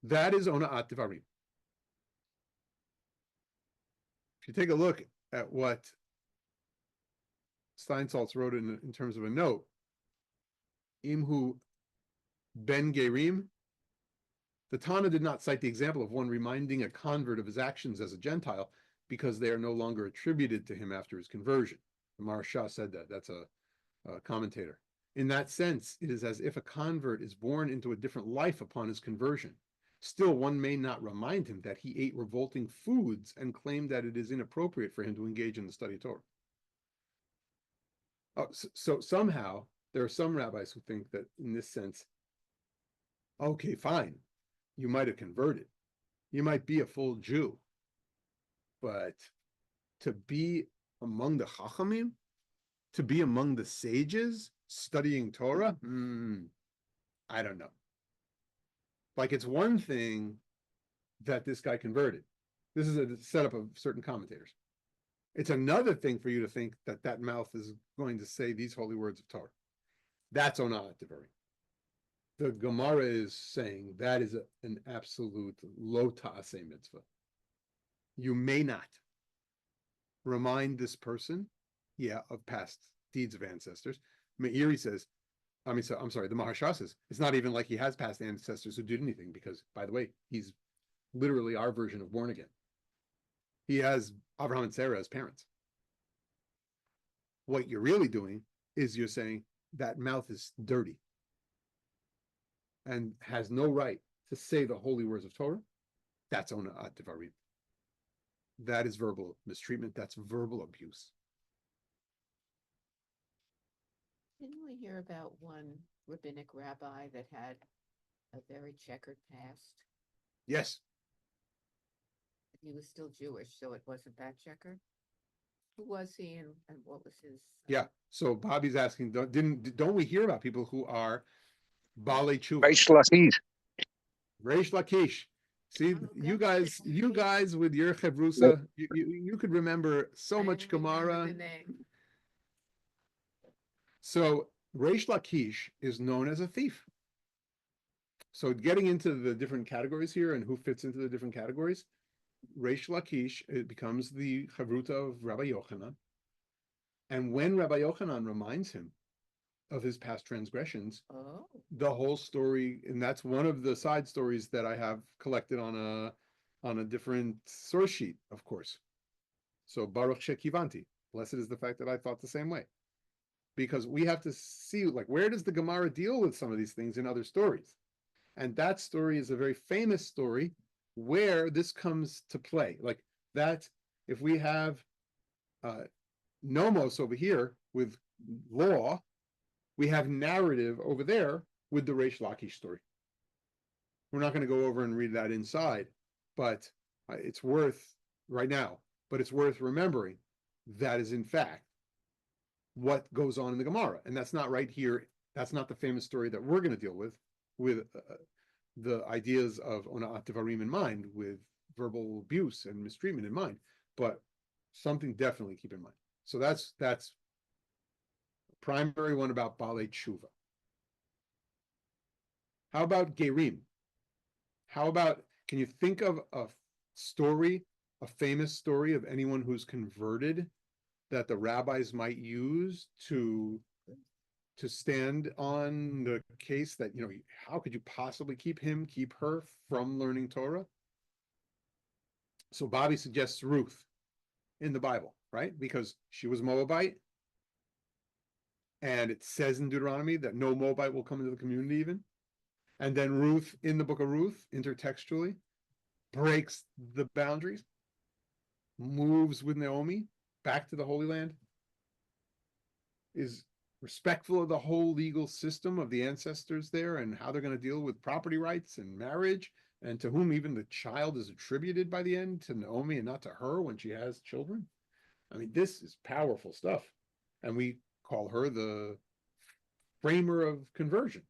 that is onat devarim. If you take a look at what Steinsaltz wrote in terms of a note, Imhu ben Gerim, the Tana did not cite the example of one reminding a convert of his actions as a Gentile because they are no longer attributed to him after his conversion. The Maharsha said that. That's a commentator. In that sense, it is as if a convert is born into a different life upon his conversion. Still, one may not remind him that he ate revolting foods and claim that it is inappropriate for him to engage in the study of Torah. So somehow, there are some rabbis who think that in this sense, okay, fine, you might have converted. You might be a full Jew. But to be among the Chachamim, to be among the sages studying Torah, I don't know. Like, it's one thing that this guy converted. This is a setup of certain commentators. It's another thing for you to think that that mouth is going to say these holy words of Torah. That's onat devarim. The Gemara is saying that is an absolute lo ta'aseh mitzvah. You may not remind this person, of past deeds of ancestors. Meiri says, I'm sorry, the Maharsha says, it's not even like he has past ancestors who did anything, because, by the way, he's literally our version of born again. He has Abraham and Sarah as parents. What you're really doing is you're saying that mouth is dirty and has no right to say the holy words of Torah. That's onat devarim. That is verbal mistreatment. That's verbal abuse. Didn't we hear about one rabbinic rabbi that had a very checkered past? Yes. he was still Jewish, so it wasn't that checker. Who was he and what was his? Yeah. So Bobby's asking, don't we hear about people who are Baalei Tshuva? Reish Lakish. Reish Lakish. See, Oh, you gosh. guys with your Chevrusa, you could remember so I much didn't remember Gemara. the name. So Reish Lakish is known as a thief. So getting into the different categories here and who fits into the different categories, Reish Lakish, it becomes the Chavruta of Rabbi Yochanan. And when Rabbi Yochanan reminds him of his past transgressions, Oh, the whole story, and that's one of the side stories that I have collected on a different source sheet, of course. So Baruch Shekivanti, blessed is the fact that I thought the same way. Because we have to see, like, where does the Gemara deal with some of these things in other stories? And that story is a very famous story where this comes to play. Like that, if we have nomos over here with law, we have narrative over there with the Reish Lakish story. We're not going to go over and read that inside, but it's worth right now, but it's worth remembering that is in fact what goes on in the Gemara. And that's not right here. That's not the famous story that we're going to deal with the ideas of Ona'at Devarim in mind, with verbal abuse and mistreatment in mind, but something definitely keep in mind. So that's primary one about Baalei Tshuva. How about Gerim? How about, can you think of a story, a famous story of anyone who's converted that the rabbis might use to stand on the case that, you know, how could you possibly keep her from learning Torah? So Bobby suggests Ruth in the Bible, right? Because she was Moabite. And it says in Deuteronomy that no Moabite will come into the community even. And then Ruth, in the book of Ruth, intertextually, breaks the boundaries, moves with Naomi back to the Holy Land, is respectful of the whole legal system of the ancestors there and how they're going to deal with property rights and marriage, and to whom even the child is attributed by the end, to Naomi and not to her when she has children. I mean, this is powerful stuff. And we call her the framer of conversion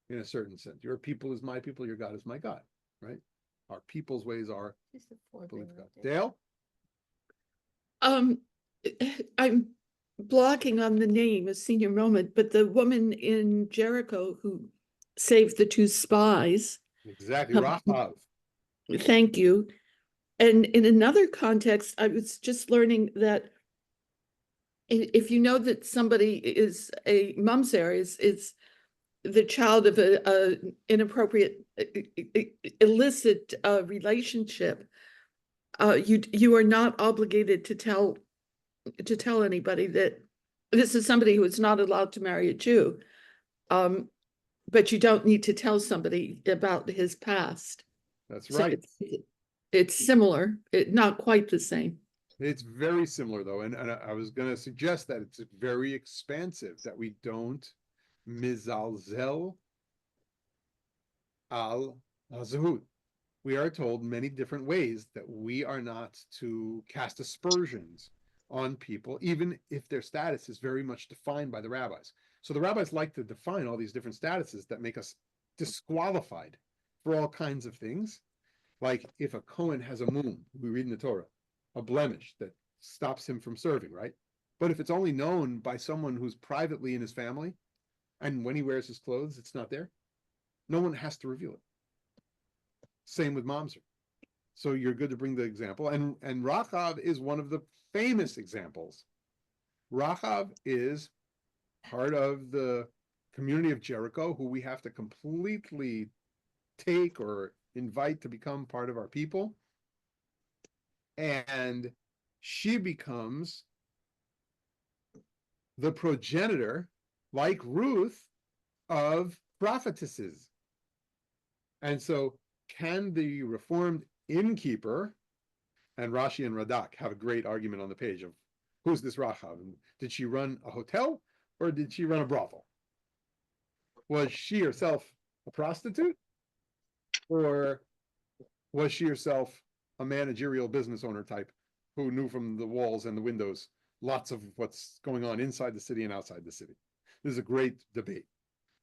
in a certain sense. Your people is my people, your God is my God, right? Our people's ways are just a believe God. Dale? Dale? I'm blocking on the name, a senior moment, but the woman in Jericho who saved the two spies. Exactly, Rahav. Thank you. And in another context, I was just learning that if you know that somebody is a mamzer, is the child of a inappropriate, illicit relationship, you are not obligated to tell anybody that this is somebody who is not allowed to marry a Jew. But you don't need to tell somebody about his past. That's So right. it's similar, not quite the same. It's very similar though, and I was going to suggest that it's very expansive, that we don't mizalzel al hazehut. We are told many different ways that we are not to cast aspersions on people, even if their status is very much defined by the rabbis. So the rabbis like to define all these different statuses that make us disqualified for all kinds of things. Like if a Kohen has a mum, we read in the Torah, a blemish that stops him from serving, right? But if it's only known by someone who's privately in his family, and when he wears his clothes, it's not there, no one has to reveal it. Same with mamzer. So you're good to bring the example. And Rachav is one of the famous examples. Rachav is part of the community of Jericho, who we have to completely take or invite to become part of our people. And she becomes the progenitor, like Ruth, of prophetesses. And so can the Reformed innkeeper, and Rashi and Radak have a great argument on the page of who's this Rachav? And did she run a hotel or did she run a brothel? Was she herself a prostitute, or was she herself a managerial business owner type who knew from the walls and the windows lots of what's going on inside the city and outside the city. This is a great debate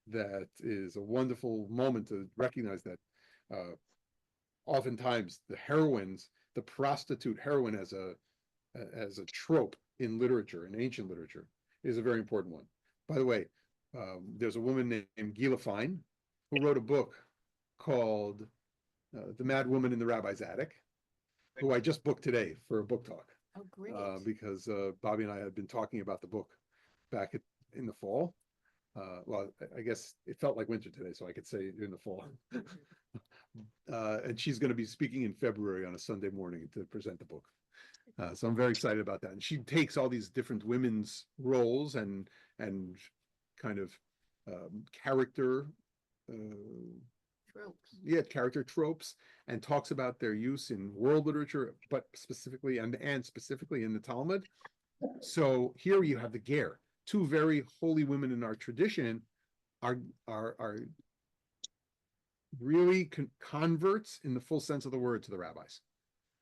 that is a wonderful moment to recognize that oftentimes the heroines, the prostitute heroine as a trope in literature, in ancient literature, is a very important one. By the way, there's a woman named Gila Fine who wrote a book called The Mad Woman in the Rabbi's Attic, who I just booked today for a book talk. Oh, great. Because Bobby and I had been talking about the book back in the fall. Well, I guess it felt like winter today, so I could say in the fall. And she's going to be speaking in February on a Sunday morning to present the book. So I'm very excited about that. And she takes all these different women's roles and kind of character Tropes. character tropes, and talks about their use in world literature, but specifically and specifically in the Talmud. So here you have the Ger, two very holy women in our tradition, are really converts in the full sense of the word to the rabbis,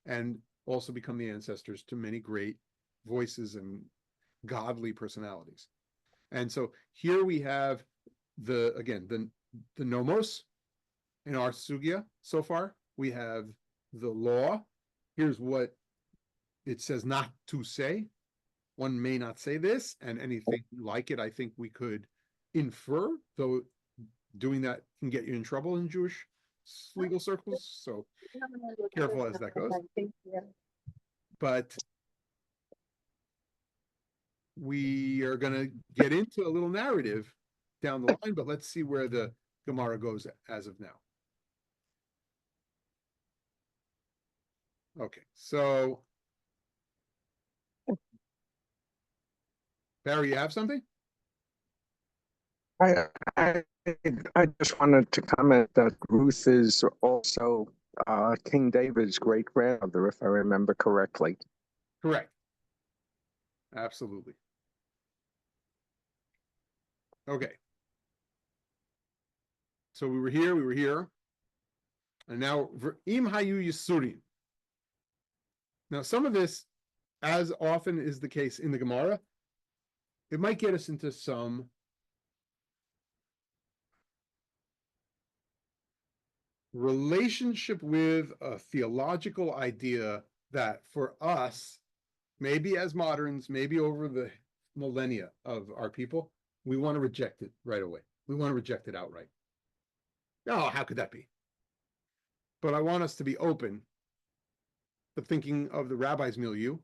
and also become the ancestors to many great voices and godly personalities. And so here we have the nomos. In our sugya so far, we have the law. Here's what it says not to say. One may not say this, and anything like it, I think we could infer, though doing that can get you in trouble in Jewish legal circles. So careful as that goes. But we are going to get into a little narrative down the line, but let's see where the Gemara goes as of now. Okay, so Barry, you have something? I I just wanted to comment that Ruth is also King David's great grandmother, if I remember correctly. Correct. Absolutely. Okay. So we were here. And now Im Hayu Yisurim. Now some of this, as often is the case in the Gemara, it might get us into some relationship with a theological idea that for us, maybe as moderns, maybe over the millennia of our people, we want to reject it right away. We want to reject it outright. Oh, how could that be? But I want us to be open to thinking of the rabbi's milieu,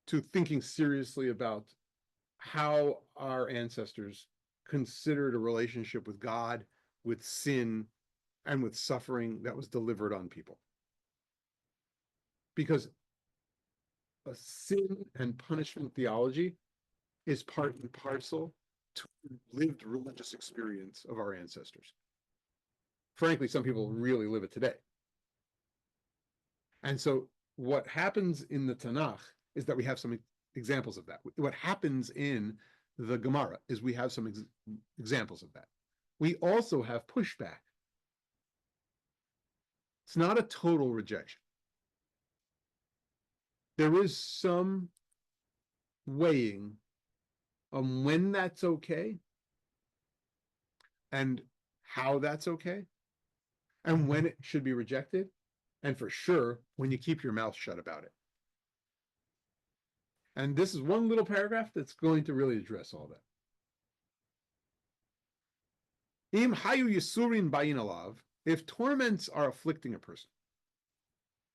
to thinking seriously about how our ancestors considered a relationship with God, with sin, and with suffering that was delivered on people. Because a sin and punishment theology is part and parcel to lived religious experience of our ancestors. Frankly, some people really live it today. And so what happens in the Tanakh is that we have some examples of that. What happens in the Gemara is we have some examples of that. We also have pushback. It's not a total rejection. There is some weighing on when that's okay and how that's okay and when it should be rejected, and for sure when you keep your mouth shut about it. And this is one little paragraph that's going to really address all that. Im hayu yisurin bayin alav, if torments are afflicting a person.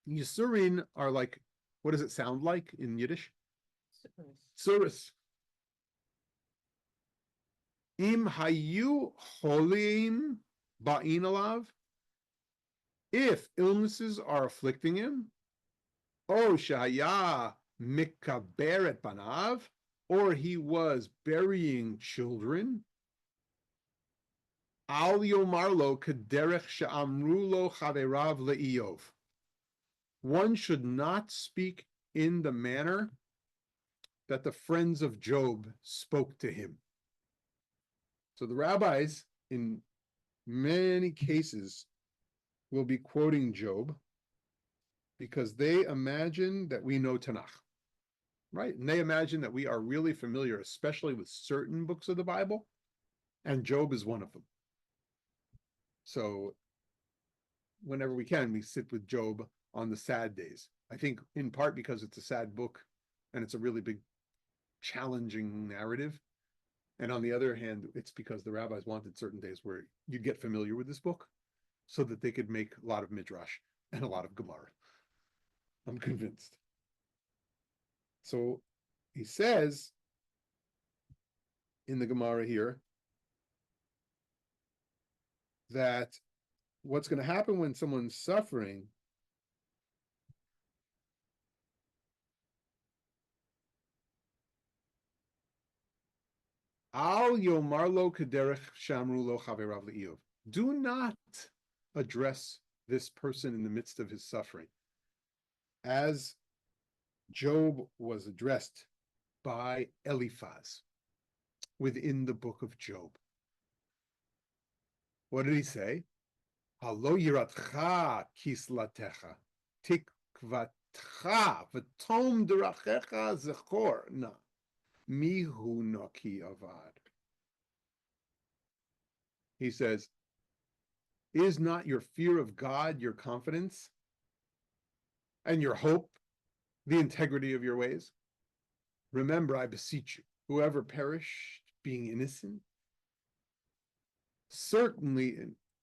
Yisurin are like, what does it sound like in Yiddish? Surus. Im hayu cholim bayin alav, if illnesses are afflicting him, o shaya mikaber et banav, or he was burying children, al yomar lo kederech she'amru lo chaverav le'iyov. One should not speak in the manner that the friends of Job spoke to him. So the rabbis, in many cases, will be quoting Job because they imagine that we know Tanakh, right? And they imagine that we are really familiar, especially with certain books of the Bible, and Job is one of them. So whenever we can, we sit with Job on the sad days. I think in part because it's a sad book and it's a really big, challenging narrative. And on the other hand, it's because the rabbis wanted certain days where you'd get familiar with this book so that they could make a lot of Midrash and a lot of Gemara. I'm convinced. So he says in the Gemara here that what's going to happen when someone's suffering Al yomar lo kederech shamru lo chaverav le'iyov. Do not address this person in the midst of his suffering as Job was addressed by Eliphaz within the book of Job. What did he say? Halo yiratcha kislatecha tikvatcha v'tom derachecha zechor na. Mihu Naki Avad. He says, is not your fear of God your confidence and your hope the integrity of your ways? Remember, I beseech you, whoever perished being innocent, certainly,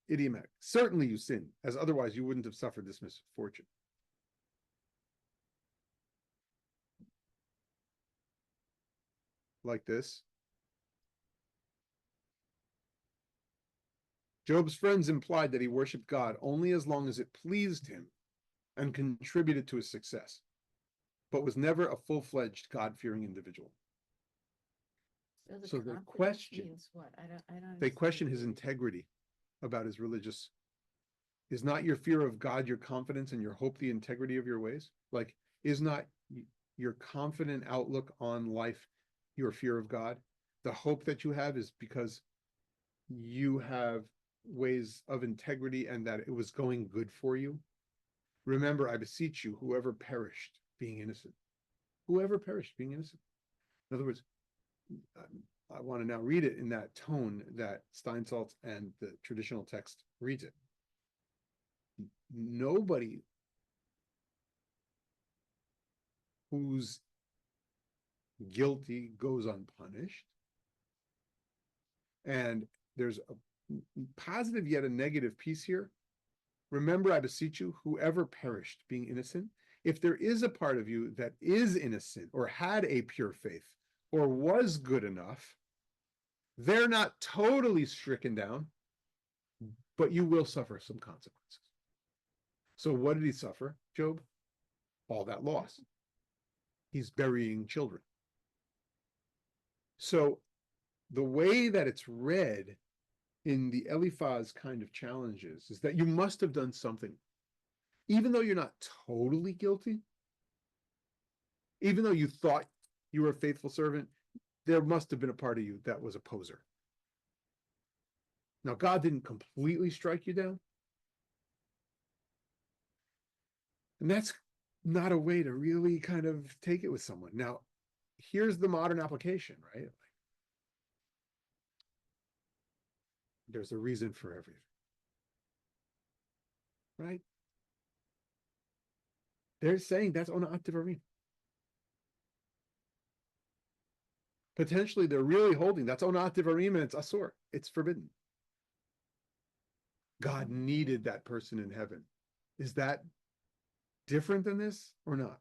idiomatic, certainly you sin, as otherwise you wouldn't have suffered this misfortune. Like this. Job's friends implied that he worshiped God only as long as it pleased him and contributed to his success, but was never a full-fledged God-fearing individual. So they question, what? I don't they question his understand. integrity about his religious. Is not your fear of God your confidence and your hope the integrity of your ways? Like, is not your confident outlook on life your fear of God? The hope that you have is because you have ways of integrity and that it was going good for you. Remember, I beseech you, whoever perished being innocent. Whoever perished being innocent. In other words, I want to now read it in that tone that Steinsaltz and the traditional text reads it. Nobody who's guilty goes unpunished. And there's a positive yet a negative piece here. Remember, I beseech you, whoever perished being innocent. If there is a part of you that is innocent or had a pure faith or was good enough, they're not totally stricken down, but you will suffer some consequences. So what did he suffer, Job? All that loss. He's burying children. So the way that it's read in the Eliphaz kind of challenges is that you must have done something. Even though you're not totally guilty, even though you thought you were a faithful servant, there must have been a part of you that was a poser. Now, God didn't completely strike you down. And that's not a way to really kind of take it with someone. Now, here's the modern application, right? There's a reason for everything, right? They're saying that's ona'at devarim. Potentially, they're really holding that's ona'at devarim and it's asur. It's forbidden. God needed that person in heaven. Is that different than this or not?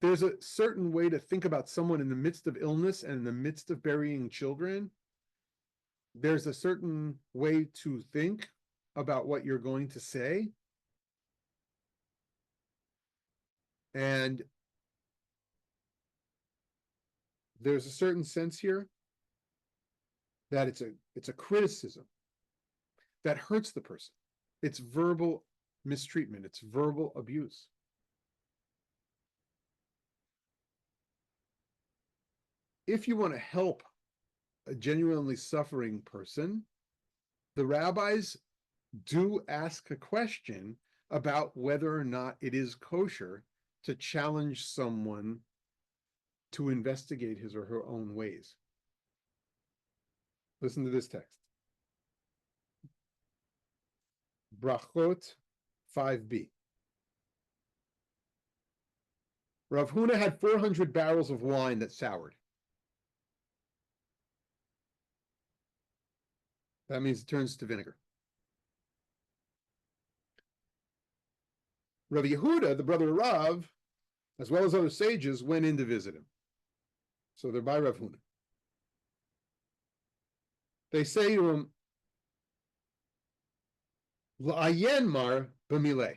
There's a certain way to think about someone in the midst of illness and in the midst of burying children. There's a certain way to think about what you're going to say. And there's a certain sense here that it's a criticism that hurts the person. It's verbal mistreatment. It's verbal abuse. If you want to help a genuinely suffering person, the rabbis do ask a question about whether or not it is kosher to challenge someone to investigate his or her own ways. Listen to this text. Brachot 5b. Rav Huna had 400 barrels of wine that soured. That means it turns to vinegar. Rav Yehuda, the brother of Rav, as well as other sages, went in to visit him. So they're by Rav Huna. They say to him, La'ayen mar b'mileh.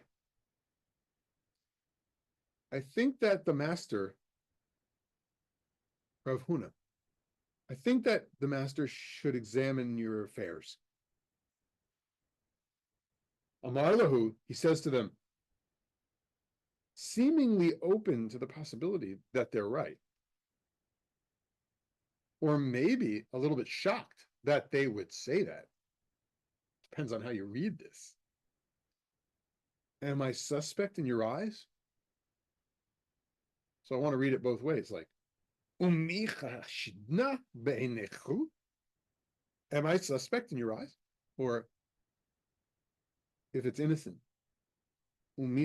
I think that the master, Rav Huna, I think that the master should examine your affairs. Amar lahu, he says to them, seemingly open to the possibility that they're right. Or maybe a little bit shocked that they would say that. Depends on how you read this. Am I suspect in your eyes? So I want to read it both ways, like, am I suspect in your eyes? Or if it's innocent, am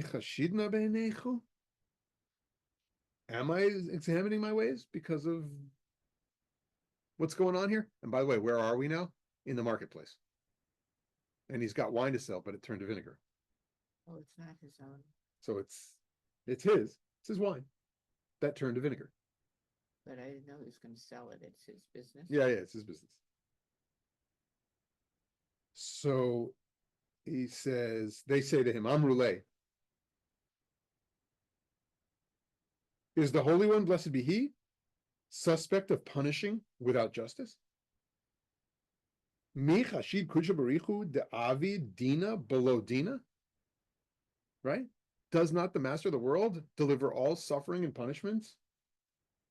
I examining my ways because of what's going on here? And by the way, where are we now? In the marketplace. And he's got wine to sell, but it turned to vinegar. Oh, it's not his own. So it's his wine that turned to vinegar. But I didn't know he was going to sell it. It's his business. Yeah, it's his business. So he says, they say to him, Amruleh, is the Holy One, blessed be he, suspect of punishing without justice? Mi chashid kudsha barichu de avi dina below dina? Right? Does not the master of the world deliver all suffering and punishments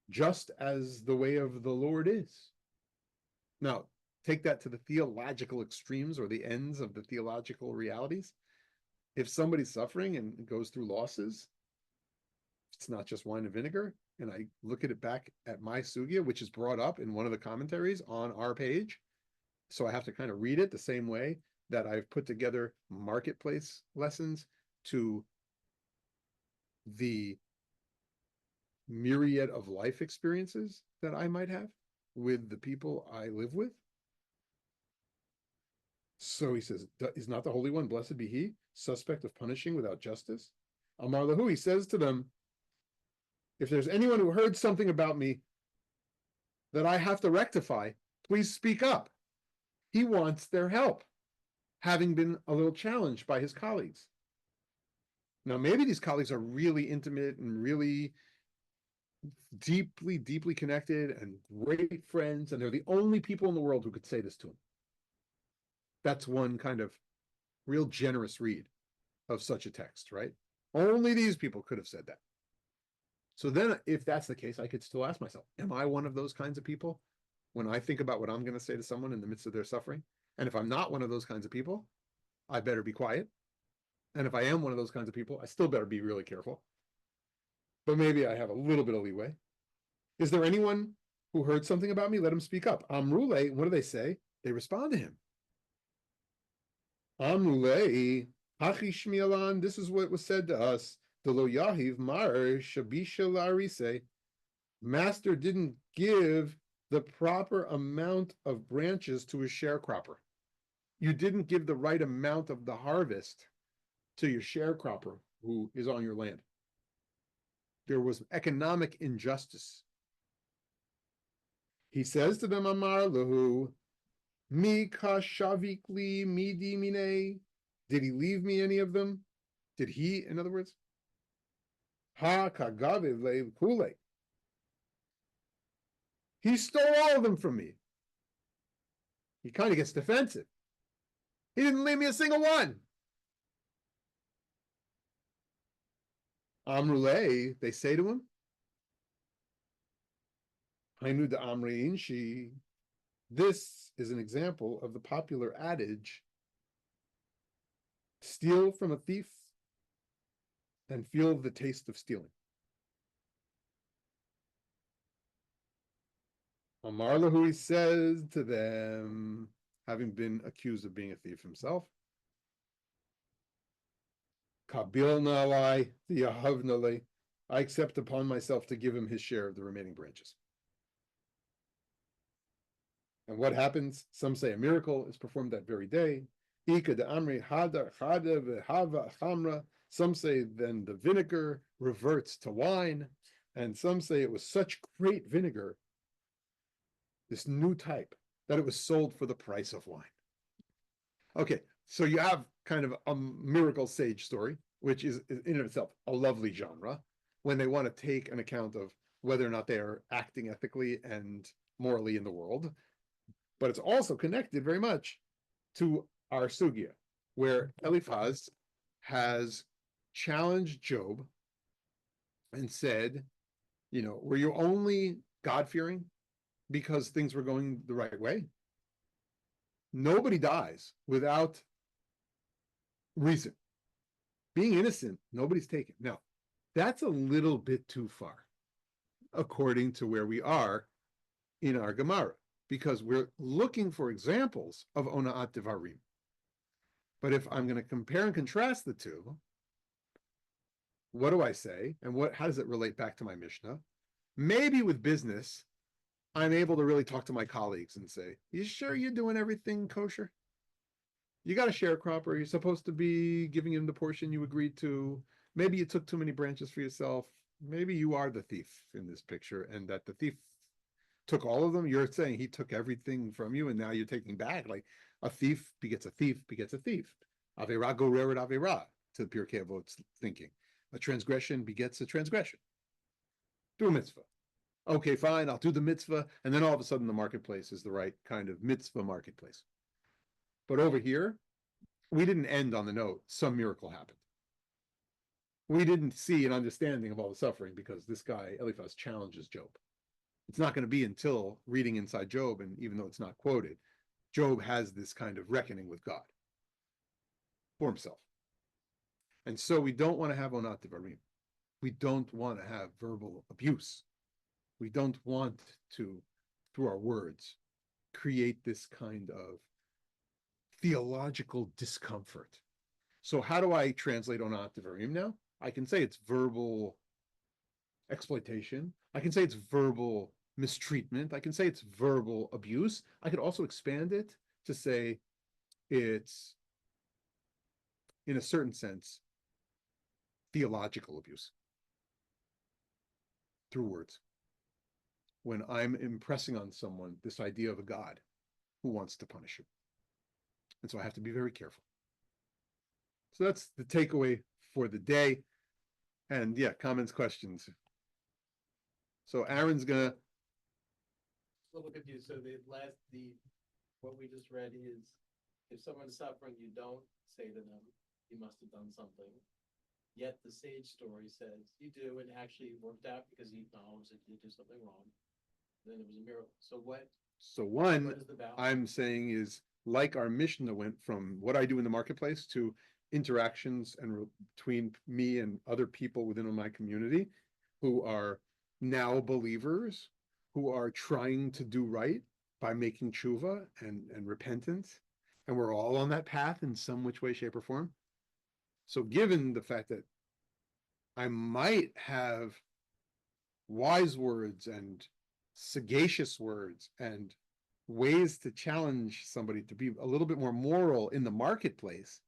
just as the way of the Lord is? Now, take that to the theological extremes or the ends of the theological realities. If somebody's suffering and goes through losses, it's not just wine and vinegar. And I look at it back at my sugya, which is brought up in one of the commentaries on our page. So I have to kind of read it the same way that I've put together marketplace lessons to the myriad of life experiences that I might have with the people I live with. So he says, is not the Holy One, blessed be he, suspect of punishing without justice? Amar lahu, he says to them, if there's anyone who heard something about me that I have to rectify, please speak up. He wants their help, having been a little challenged by his colleagues. Now, maybe these colleagues are really intimate and really deeply, deeply connected and great friends, and they're the only people in the world who could say this to him. That's one kind of real generous read of such a text, right? Only these people could have said that. So then, if that's the case, I could still ask myself, am I one of those kinds of people when I think about what I'm going to say to someone in the midst of their suffering? And if I'm not one of those kinds of people, I better be quiet. And if I am one of those kinds of people, I still better be really careful. But maybe I have a little bit of leeway. Is there anyone who heard something about me? Let him speak up. Amrule, what do they say? They respond to him. Amrule, Hachi Shmialan, this is what was said to us. Delo Yahiv Mar Shabisha Larise. Master didn't give the proper amount of branches to his sharecropper. You didn't give the right amount of the harvest to your sharecropper who is on your land. There was economic injustice. He says to them, Amar Lahu, Mi kashavikli midi mine. Did he leave me any of them? Did he, in other words? Ha kagaviv le kule. He stole all of them from me. He kind of gets defensive. He didn't leave me a single one. Amrule, they say to him, Hainu de Amri Inshi. This is an example of the popular adage, steal from a thief and feel the taste of stealing. Amar lahu, he says to them, having been accused of being a thief himself, Kabil nalai, yahavnale, I accept upon myself to give him his share of the remaining branches. And what happens? Some say a miracle is performed that very day. Ika de amri hada chada v'hava chamra. Some say then the vinegar reverts to wine, and some say it was such great vinegar, this new type, that it was sold for the price of wine. Okay, so you have kind of a miracle sage story, which is in and of itself a lovely genre, when they want to take an account of whether or not they are acting ethically and morally in the world. But it's also connected very much to our sugya, where Eliphaz has challenged Job and said, were you only God-fearing because things were going the right way? Nobody dies without reason. Being innocent, nobody's taken. Now, that's a little bit too far, according to where we are in our Gemara, because we're looking for examples of ona'at devarim. But if I'm going to compare and contrast the two, what do I say? And how does it relate back to my Mishnah? Maybe with business, I'm able to really talk to my colleagues and say, you sure you're doing everything kosher? You got a sharecropper, you're supposed to be giving him the portion you agreed to. Maybe you took too many branches for yourself. Maybe you are the thief in this picture, and that the thief took all of them. You're saying he took everything from you, and now you're taking back. Like a thief begets a thief begets a thief. Avera goreret avera, to Pirkei Avot's thinking. A transgression begets a transgression. Do a mitzvah. Okay, fine, I'll do the mitzvah, and then all of a sudden the marketplace is the right kind of mitzvah marketplace. But over here, we didn't end on the note, some miracle happened. We didn't see an understanding of all the suffering because this guy, Eliphaz, challenges Job. It's not going to be until reading inside Job, and even though it's not quoted, Job has this kind of reckoning with God for himself. And so we don't want to have onat devarim. We don't want to have verbal abuse. We don't want to, through our words, create this kind of theological discomfort. So how do I translate onat devarim now? I can say it's verbal exploitation. I can say it's verbal mistreatment. I can say it's verbal abuse. I could also expand it to say it's, in a certain sense, theological abuse through words. When I'm impressing on someone this idea of a God who wants to punish you. And so I have to be very careful. So that's the takeaway for the day. And yeah, comments, questions. So Aaron's gonna. A little confused. So what we just read is, if someone's suffering, you don't say to them, you must have done something. Yet the sage story says you do, and actually it worked out because he acknowledged that you did something wrong. Then it was a miracle. So what One, is the balance? I'm saying is, like our Mishnah went from what I do in the marketplace to interactions and between me and other people within my community who are now believers, who are trying to do right by making tshuva and repentance. And we're all on that path in some which way, shape, or form. So given the fact that I might have wise words and sagacious words and ways to challenge somebody to be a little bit more moral in the marketplace,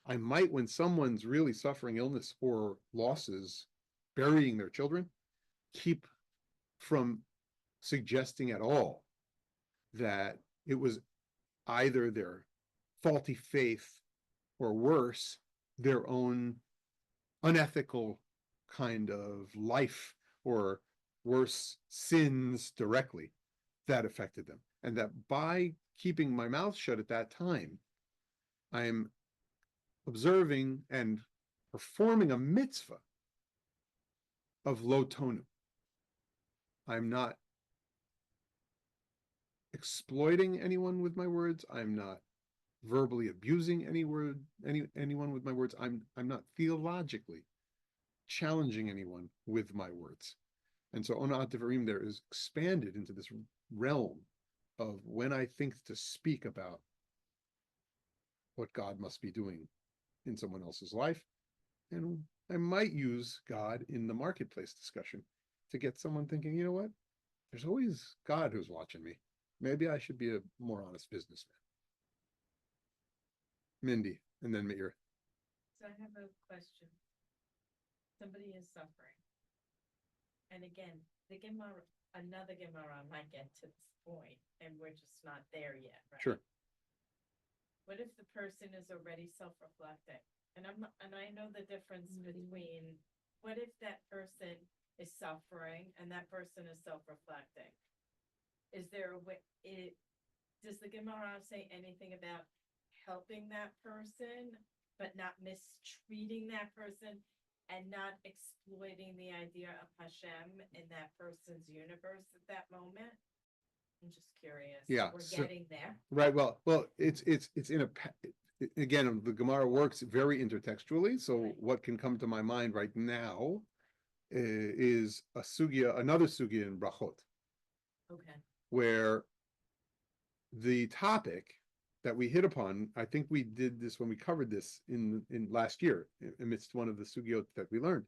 I might, when someone's really suffering illness or losses, burying their children, keep from suggesting at all that it was either their faulty faith or worse, their own unethical kind of life or worse sins directly that affected them. And that by keeping my mouth shut at that time, I'm observing and performing a mitzvah of lo tonu. I'm not exploiting anyone with my words. I'm not verbally abusing anyone with my words. I'm not theologically challenging anyone with my words. And so Ona'at Devarim there is expanded into this realm of when I think to speak about what God must be doing in someone else's life. And I might use God in the marketplace discussion to get someone thinking, you know what? There's always God who's watching me. Maybe I should be a more honest businessman. Mindy, and then Meir. So I have a question. Somebody is suffering. And again, the Gemara, another Gemara might get to this point, and we're just not there yet, right? Sure. What if the person is already self-reflecting? And I know the difference between, what if that person is suffering and that person is self-reflecting? Is there a way, does the Gemara say anything about helping that person, but not mistreating that person and not exploiting the idea of Hashem in that person's universe at that moment? I'm just curious. Yeah, We're so- getting there. Right. Well, it's in a again, the Gemara works very intertextually. So Right. what can come to my mind right now is a sugya, another sugya in Brachot, Okay. where the topic that we hit upon, I think we did this when we covered this in last year, amidst one of the sugyot that we learned,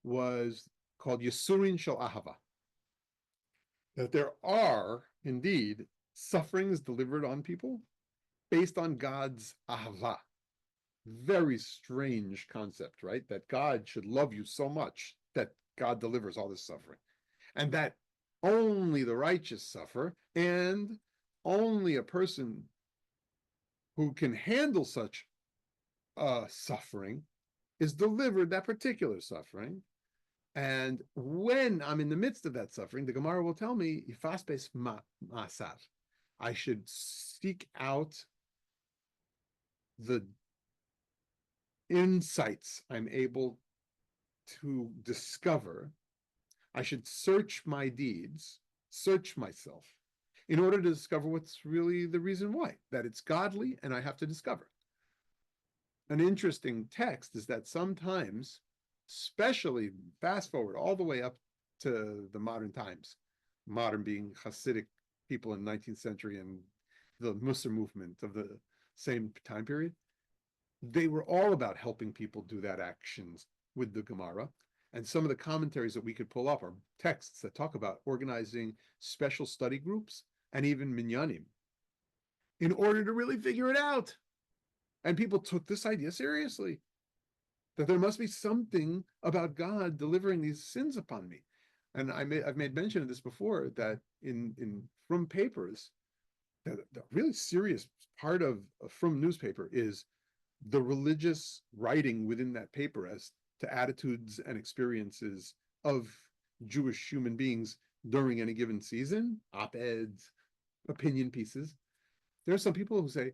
was called Yisurin Shel Ahava. That there are indeed sufferings delivered on people based on God's ahava. Very strange concept, right? That God should love you so much that God delivers all this suffering. And that only the righteous suffer, and only a person who can handle such suffering is delivered that particular suffering. And when I'm in the midst of that suffering, the Gemara will tell me, "Yifaspes ma'asav." I should seek out the insights I'm able to discover. I should search my deeds, search myself, in order to discover what's really the reason why, that it's godly and I have to discover. An interesting text is that sometimes, especially fast forward all the way up to the modern times, modern being Hasidic people in the 19th century and the Musar movement of the same time period, they were all about helping people do that actions with the Gemara. And some of the commentaries that we could pull up are texts that talk about organizing special study groups and even minyanim in order to really figure it out. And people took this idea seriously, that there must be something about God delivering these sins upon me. And I've made mention of this before, that in From Papers, the really serious part of From newspaper is the religious writing within that paper as to attitudes and experiences of Jewish human beings during any given season, op-eds, opinion pieces. There are some people who say,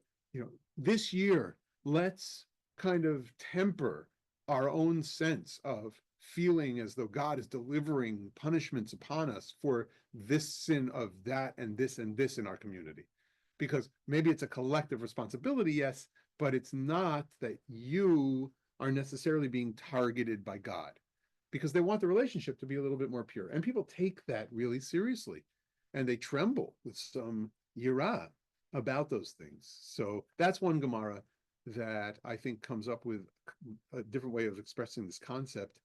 this year, let's kind of temper our own sense of feeling as though God is delivering punishments upon us for this sin of that and this in our community. Because maybe it's a collective responsibility, yes, but it's not that you are necessarily being targeted by God, because they want the relationship to be a little bit more pure. And people take that really seriously, and they tremble with some yirah about those things. So that's one Gemara that I think comes up with a different way of expressing this concept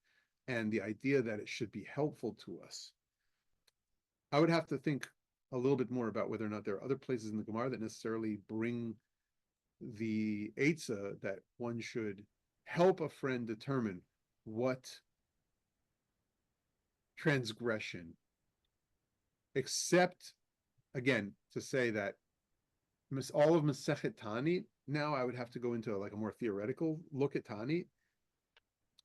and the idea that it should be helpful to us. I would have to think a little bit more about whether or not there are other places in the Gemara that necessarily bring the eitzah that one should help a friend determine what transgression, except, again, to say that all of Masechet Ta'anit, now I would have to go into like a more theoretical look at Ta'anit,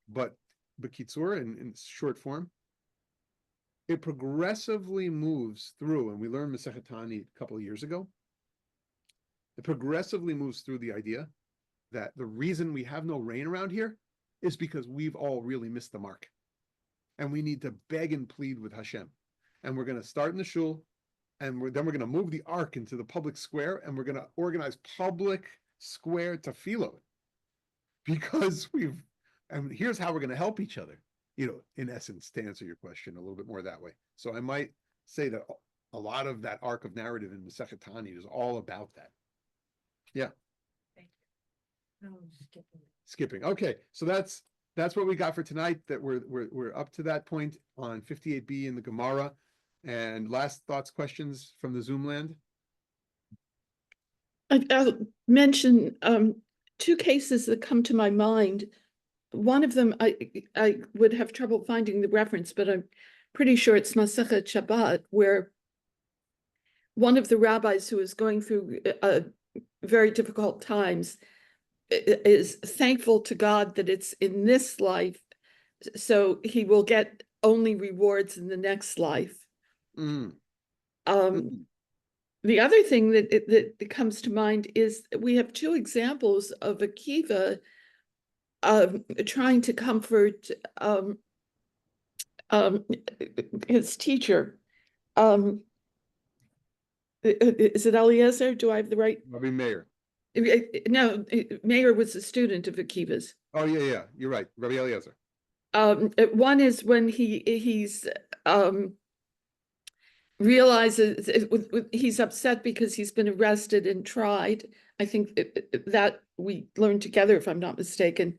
but B'kitzur, in short form, it progressively moves through, and we learned Masechet Ta'anit a couple of years ago, it progressively moves through the idea that the reason we have no rain around here is because we've all really missed the mark. And we need to beg and plead with Hashem. And we're going to start in the shul, and then we're going to move the ark into the public square, and we're going to organize public square tefillot, because we've and here's how we're going to help each other, in essence, to answer your question a little bit more that way. So I might say that a lot of that arc of narrative in Masechet Ta'anit is all about that. Yeah. Thank you. Oh, skipping. Skipping. Okay, so that's what we got for tonight. That we're up to that point on 58b in the Gemara. And last thoughts, questions from the Zoom land. I'll mention two cases that come to my mind. One of them, I would have trouble finding the reference, but I'm pretty sure it's Masechet Shabbat, where one of the rabbis who is going through very difficult times is thankful to God that it's in this life, so he will get only rewards in the next life. Mm. The other thing that comes to mind is we have two examples of Akiva trying to comfort his teacher. Is it Eliezer? Do I have the right? Rabbi Meir. No, Meir was a student of Akiva's. Oh yeah, you're right, Rabbi Eliezer. One is when he's realizes he's upset because he's been arrested and tried. I think that we learned together, if I'm not mistaken.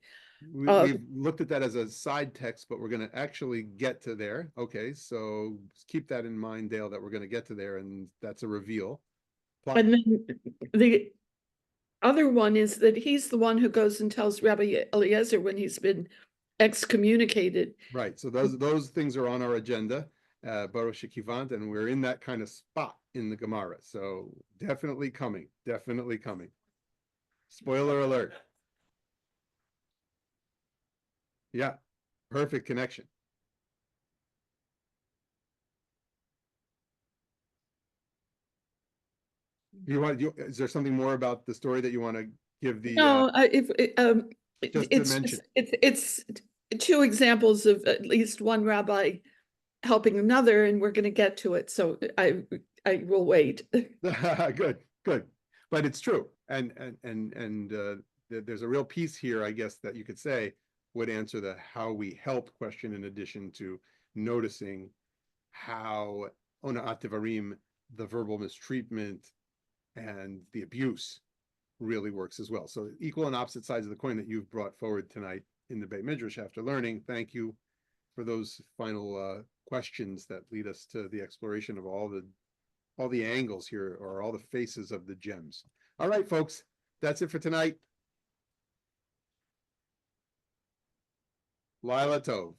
We've looked at that as a side text, but we're going to actually get to there. Okay, so keep that in mind, Dale, that we're going to get to there, and that's a reveal. And then the other one is that he's the one who goes and tells Rabbi Eliezer when he's been excommunicated. Right, so those things are on our agenda, Baruch Shekivant, and we're in that kind of spot in the Gemara. So definitely coming. Spoiler alert. Yeah, perfect connection. Is there something more about the story that you want to give the? No, just to mention. It's two examples of at least one rabbi helping another, and we're going to get to it. So I will wait. Good. But it's true, and there's a real piece here, I guess, that you could say would answer the how we help question, in addition to noticing how ona'at devarim, the verbal mistreatment and the abuse, really works as well. So equal and opposite sides of the coin that you've brought forward tonight in the Beit Midrash after learning. Thank you for those final questions that lead us to the exploration of all the angles here, or all the faces of the gems. All right, folks, that's it for tonight. Laila Tov.